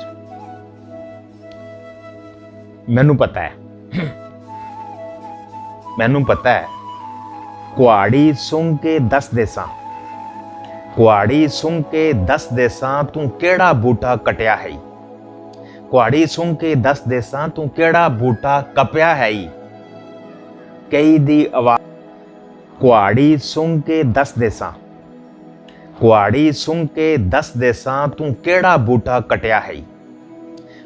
ਮੈਨੂੰ ਪਤਾ ਹੈ ਕੁਆੜੀ ਸੁੰਘ ਕੇ ਦੱਸ ਦੇਸਾਂ, ਕੁਆੜੀ ਸੁੰਘ ਕੇ ਦੱਸ ਦੇਸਾਂ ਤੂੰ ਕਿਹੜਾ ਬੂਟਾ ਕਟਿਆ ਹੈ। ਕੁਆੜੀ ਸੁੰਘ ਕੇ ਦੱਸ ਦੇਸਾਂ ਤੂੰ ਕਿਹੜਾ ਬੂਟਾ ਕਪਿਆ ਹੈ। ਕਈ ਦੀ ਆਵਾਜ਼ ਕੁਆੜੀ ਸੁੰਘ ਕੇ ਦੱਸ ਦੇਸਾਂ, ਕੁਆੜੀ ਸੁੰਘ ਕੇ ਦੱਸ ਦੇਸਾਂ ਤੂੰ ਕਿਹੜਾ ਬੂਟਾ ਕਟਿਆ ਹੈ।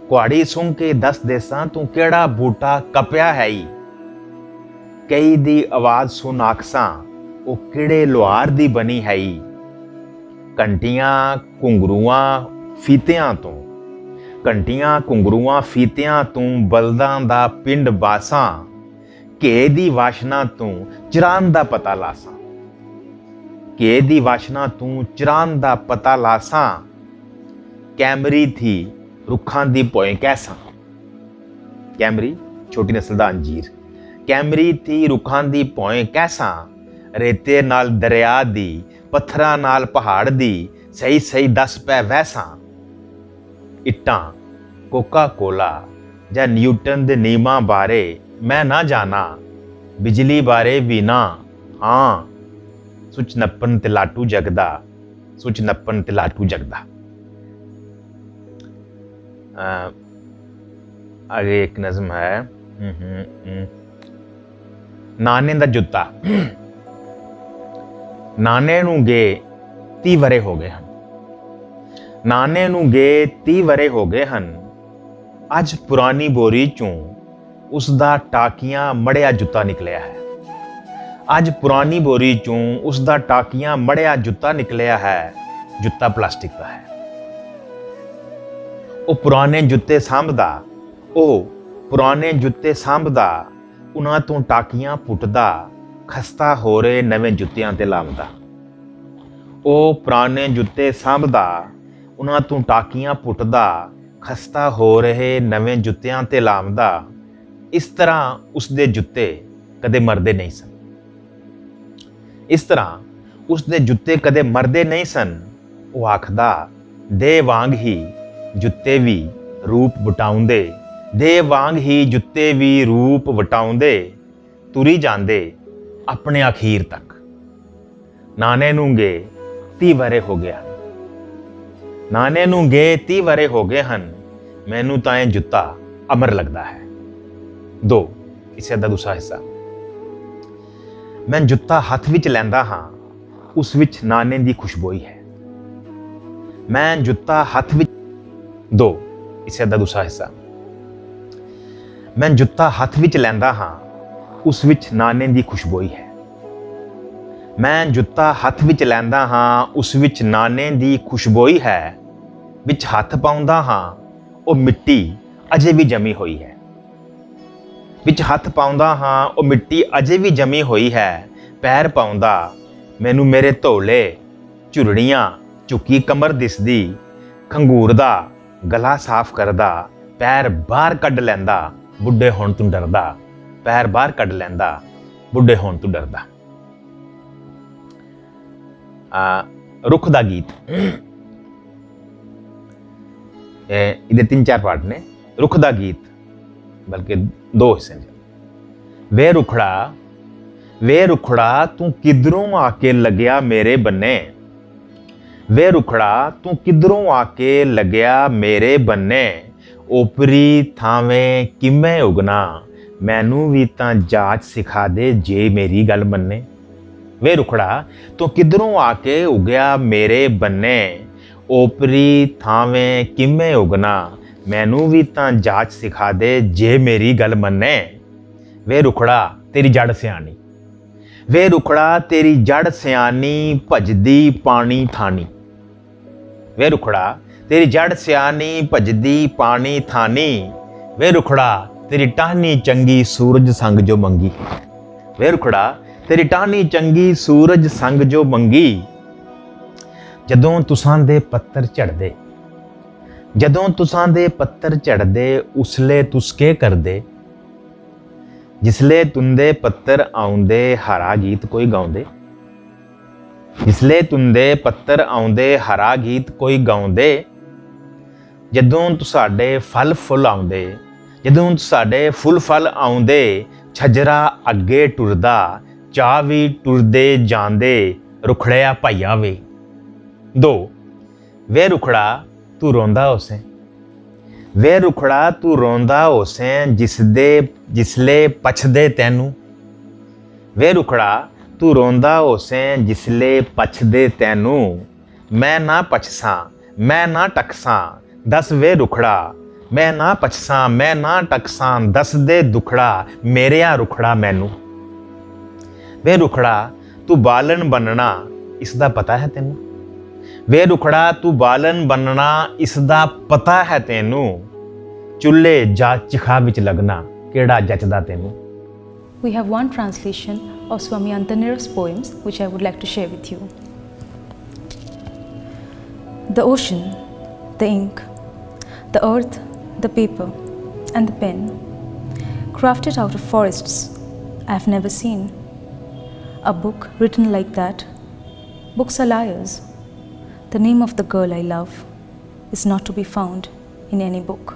ਕੁਆੜੀ ਸੁੰਘ ਕੇ ਦੱਸ ਦੇਸਾਂ ਤੂੰ ਕਿਹੜਾ ਬੂਟਾ ਕਪਿਆ ਹੈ। ਕਈ ਦੀ ਆਵਾਜ਼ ਸੁਣ ਆਖਸਾਂ ਉਹ ਕਿਹੜੇ ਲੁਹਾਰ ਦੀ ਬਣੀ ਹੈ। ਘੰਟੀਆਂ ਘੁੰਗਰੂਆਂ ਫੀਤਿਆਂ ਤੋਂ, ਘੰਟੀਆਂ ਘੁੰਗਰੂਆਂ ਫੀਤਿਆਂ ਤੋਂ ਬਲਦਾਂ ਦਾ ਪਿੰਡ ਬਾਸਾਂ। ਘੇ ਦੀ ਵਾਸ਼ਨਾ ਤੋਂ ਚਰਾਨ ਦਾ ਪਤਾ ਲਾਸਾਂ, ਘੇ ਦੀ ਵਾਸ਼ਨਾ ਤੂੰ ਚਰਾਨ ਦਾ ਪਤਾ ਲਾਸਾਂ। ਕੈਮਰੀ ਥੀ ਰੁੱਖਾਂ ਦੀ ਭੋਏ ਕੈਸਾਂ, ਕੈਮਰੀ ਛੋਟੀ ਨਸਲ ਦਾ ਅੰਜੀਰ। ਕੈਮਰੀ ਥੀ ਰੁੱਖਾਂ ਦੀ ਭੋਏ ਕੈਸਾਂ। ਰੇਤੇ ਨਾਲ ਦਰਿਆ ਦੀ, ਪੱਥਰਾਂ ਨਾਲ ਪਹਾੜ ਦੀ, ਸਹੀ ਸਹੀ ਦੱਸ ਪੈ ਵੈਸਾਂ। ਇੱਟਾਂ ਕੋਕਾ ਕੋਲਾ ਜਾਂ ਨਿਊਟਨ ਦੇ ਨਿਯਮਾਂ ਬਾਰੇ ਮੈਂ ਨਾ ਜਾਣਾ, ਬਿਜਲੀ ਬਾਰੇ ਵੀ ਨਾ। ਹਾਂ ਸੁੱਚ ਨੱਪਣ ਤੇ ਲਾਟੂ ਜਗਦਾ, ਸੁੱਚ ਨੱਪਣ ਤੇ ਲਾਟੂ ਜਗਦਾ। आगे एक नज़म है नाने दा जुत्ता। नाने नूं गे 30 वरे हो गए हन, नाने नूं गे 30 वरे हो गए हन। अज पुरानी बोरी चों उसदा टाकियां मड़िया जुत्ता निकलिया है। अज पुरानी बोरी चों उसदा टाकियां मड़िया जुत्ता निकलिया है। जुत्ता प्लास्टिक का है। ਉਹ ਪੁਰਾਣੇ ਜੁੱਤੇ ਸਾਂਭਦਾ, ਉਹ ਪੁਰਾਣੇ ਜੁੱਤੇ ਸਾਂਭਦਾ, ਉਹਨਾਂ ਤੋਂ ਟਾਕੀਆਂ ਪੁੱਟਦਾ, ਖਸਤਾ ਹੋ ਰਹੇ ਨਵੇਂ ਜੁੱਤਿਆਂ ਤੇ ਲਾਉਂਦਾ। ਉਹ ਪੁਰਾਣੇ ਜੁੱਤੇ ਸਾਂਭਦਾ, ਉਹਨਾਂ ਤੋਂ ਟਾਕੀਆਂ ਪੁੱਟਦਾ, ਖਸਤਾ ਹੋ ਰਹੇ ਨਵੇਂ ਜੁੱਤਿਆਂ ਤੇ ਲਾਉਂਦਾ। ਇਸ ਤਰ੍ਹਾਂ ਉਸਦੇ ਜੁੱਤੇ ਕਦੇ ਮਰਦੇ ਨਹੀਂ ਸਨ। ਇਸ ਤਰ੍ਹਾਂ ਉਸਦੇ ਜੁੱਤੇ ਕਦੇ ਮਰਦੇ ਨਹੀਂ ਸਨ। ਉਹ ਆਖਦਾ ਦੇ ਵਾਂਗ ਹੀ ਜੁੱਤੇ ਵੀ ਰੂਪ ਵਟਾਉਂਦੇ, ਦੇ ਵਾਂਗ ਹੀ ਜੁੱਤੇ ਵੀ ਰੂਪ ਵਟਾਉਂਦੇ, ਤੁਰੀ ਜਾਂਦੇ ਆਪਣੇ ਅਖੀਰ ਤੱਕ। ਨਾਨੇ ਨੂੰ ਗੇ 30 ਵਰੇ ਹੋ ਗਿਆ, ਨਾਨੇ ਨੂੰ ਗੇ 30 ਵਰੇ ਹੋ ਗਏ ਹਨ। ਮੈਨੂੰ ਤਾਂ ਇਹ ਜੁੱਤਾ ਅਮਰ ਲੱਗਦਾ ਹੈ। 2 ਇਸੇ ਦਾ ਦੂਸਰਾ ਹਿੱਸਾ। ਮੈਂ ਜੁੱਤਾ ਹੱਥ ਵਿੱਚ ਲੈਂਦਾ ਹਾਂ, ਉਸ ਵਿੱਚ ਨਾਨੇ ਦੀ ਖੁਸ਼ਬੂ ਹੈ। ਮੈਂ ਜੁੱਤਾ ਹੱਥ ਵਿੱਚ 2 ਇਸੇ ਦਾ ਦੂਸਰਾ ਹਿੱਸਾ। ਮੈਂ ਜੁੱਤਾ ਹੱਥ ਵਿੱਚ ਲੈਂਦਾ ਹਾਂ, ਉਸ ਵਿੱਚ ਨਾਨੇ ਦੀ ਖੁਸ਼ਬੂ ਹੈ। ਮੈਂ ਜੁੱਤਾ ਹੱਥ ਵਿੱਚ ਲੈਂਦਾ ਹਾਂ, ਉਸ ਵਿੱਚ ਨਾਨੇ ਦੀ ਖੁਸ਼ਬੂ ਹੈ। ਵਿੱਚ ਹੱਥ ਪਾਉਂਦਾ ਹਾਂ, ਉਹ ਮਿੱਟੀ ਅਜੇ ਵੀ ਜਮੀ ਹੋਈ ਹੈ। ਵਿੱਚ ਹੱਥ ਪਾਉਂਦਾ ਹਾਂ, ਉਹ ਮਿੱਟੀ ਅਜੇ ਵੀ ਜਮੀ ਹੋਈ ਹੈ। ਪੈਰ ਪਾਉਂਦਾ ਮੈਨੂੰ ਮੇਰੇ ਧੌਲੇ ਝੁਰੜੀਆਂ ਝੁੱਕੀ ਕਮਰ ਦਿਸਦੀ। ਖੰਗੂਰ ਦਾ ਗਲਾ ਸਾਫ਼ ਕਰਦਾ, ਪੈਰ ਬਾਹਰ ਕੱਢ ਲੈਂਦਾ, ਬੁੱਢੇ ਹੋਣ ਤੋਂ ਡਰਦਾ। ਪੈਰ ਬਾਹਰ ਕੱਢ ਲੈਂਦਾ, ਬੁੱਢੇ ਹੋਣ ਤੋਂ ਡਰਦਾ। ਰੁੱਖ ਦਾ ਗੀਤ। ਇਹਦੇ 3-4 ਪਾਰਟ ਨੇ। ਰੁੱਖ ਦਾ ਗੀਤ ਬਲਕਿ 2 ਹਿੱਸੇ ਨੇ। ਵੇ ਰੁਖੜਾ ਤੂੰ ਕਿਧਰੋਂ ਆ ਕੇ ਲੱਗਿਆ ਮੇਰੇ ਬੰਨੇ। ਵੇ ਰੁਖੜਾ ਤੂੰ ਕਿਧਰੋਂ ਆ ਕੇ ਲੱਗਿਆ ਮੇਰੇ ਬੰਨੇ। ਓਪਰੀ ਥਾਵੇਂ ਕਿਵੇਂ ਉਗਣਾ, ਮੈਨੂੰ ਵੀ ਤਾਂ ਜਾਚ ਸਿਖਾ ਦੇ ਜੇ ਮੇਰੀ ਗੱਲ ਮੰਨੇ। ਵੇ ਰੁਖੜਾ ਤੂੰ ਕਿੱਧਰੋਂ ਆ ਕੇ ਉਗਿਆ ਮੇਰੇ ਬੰਨੇ, ਓਪਰੀ ਥਾਵੇਂ ਕਿਵੇਂ ਉਗਣਾ, ਮੈਨੂੰ ਵੀ ਤਾਂ ਜਾਚ ਸਿਖਾ ਦੇ ਜੇ ਮੇਰੀ ਗੱਲ ਮੰਨੇ। ਵੇ ਰੁਖੜਾ ਤੇਰੀ ਜੜ ਸਿਆਣੀ, ਵੇ ਰੁਖੜਾ ਤੇਰੀ ਜੜ ਸਿਆਣੀ, ਭਜਦੀ ਪਾਣੀ ਥਾਨੀ। ਵੇ ਰੁਖੜਾ ਤੇਰੀ ਜੜ ਸਿਆਣੀ, ਭਜਦੀ ਪਾਣੀ ਥਾਨੀ। ਵੇ ਰੁਖੜਾ ਤੇਰੀ ਟਾਹਨੀ ਚੰਗੀ, ਸੂਰਜ ਸੰਗ ਜੋ ਮੰਗੀ। ਵੇ ਰੁਖੜਾ ਤੇਰੀ ਟਾਹਨੀ ਚੰਗੀ, ਸੂਰਜ ਸੰਗ ਜੋ ਮੰਗੀ। ਜਦੋਂ ਤੁਸਾਂ ਦੇ ਪੱਤਰ ਝੜਦੇ, ਜਦੋਂ ਤੁਸਾਂ ਦੇ ਪੱਤਰ ਝੜਦੇ, ਉਸਲੇ ਤੁਸ ਕੇ ਕਰਦੇ, ਜਿਸਲੇ ਤੁੰਦੇ ਪੱਤਰ ਆਉਂਦੇ, ਹਰਾ ਗੀਤ ਕੋਈ ਗਾਉਂਦੇ। ਜਿਸਲੇ ਤੁੰਦੇ ਪੱਤਰ ਆਉਂਦੇ, ਹਰਾ ਗੀਤ ਕੋਈ ਗਾਉਂਦੇ। ਜਦੋਂ ਤੁਸਾਡੇ ਫਲ ਫੁੱਲ ਆਉਂਦੇ, ਜਦੋਂ ਤੁਸਾਡੇ ਫੁੱਲ ਫਲ ਆਉਂਦੇ, ਛੱਜਰਾ ਅੱਗੇ ਟੁਰਦਾ, ਚਾਹ ਵੀ ਟੁਰਦੇ ਜਾਂਦੇ, ਰੁਖੜਿਆ ਭਾਈਆ ਵੇ। 2 ਵੇ ਰੁਖੜਾ ਤੂੰ ਰੋਂਦਾ ਹੋਸੇ, ਵੇ ਰੁਖੜਾ ਤੂੰ ਰੋਂਦਾ ਹੋਸੇ, ਜਿਸਲੇ ਪਛਦੇ ਤੈਨੂੰ। ਵੇ ਰੁਖੜਾ ਤੂੰ ਰੋਂਦਾ ਹੋਸੇ, ਜਿਸਲੇ ਪਛਦੇ ਤੈਨੂੰ। ਮੈਂ ਨਾ ਪਛਸਾਂ, ਮੈਂ ਨਾ ਟਕਸਾਂ, ਦੱਸ ਵੇ ਰੁਖੜਾ, ਮੈਂ ਨਾ ਪਛਸਾਂ, ਮੈਂ ਨਾ ਟਕਸਾਂ, ਦੱਸ ਦੇ ਦੁਖੜਾ, ਮੇਰਿਆ ਰੁਖੜਾ ਮੈਨੂੰ। ਵੇ ਰੁਖੜਾ ਤੂੰ ਬਾਲਣ ਬੰਨਣਾ, ਇਸ ਦਾ ਪਤਾ ਹੈ ਤੈਨੂੰ। ਵੇ ਰੁਖੜਾ ਤੂੰ ਬਾਲਣ ਬੰਨਣਾ, ਇਸ ਦਾ ਪਤਾ ਹੈ ਤੈਨੂੰ। ਚੁੱਲ੍ਹੇ ਜਾਂ ਚਿਖਾ ਵਿੱਚ ਲੱਗਣਾ, ਕਿਹੜਾ ਜੱਚਦਾ ਤੈਨੂੰ। We have one translation of Swami Antanira's poems which I would like to share with you. The ocean, the ink, the earth, the paper, and the pen, crafted out of forests I have never seen. A book written like that. Books are liars. The name of the girl I love is not to be found in any book.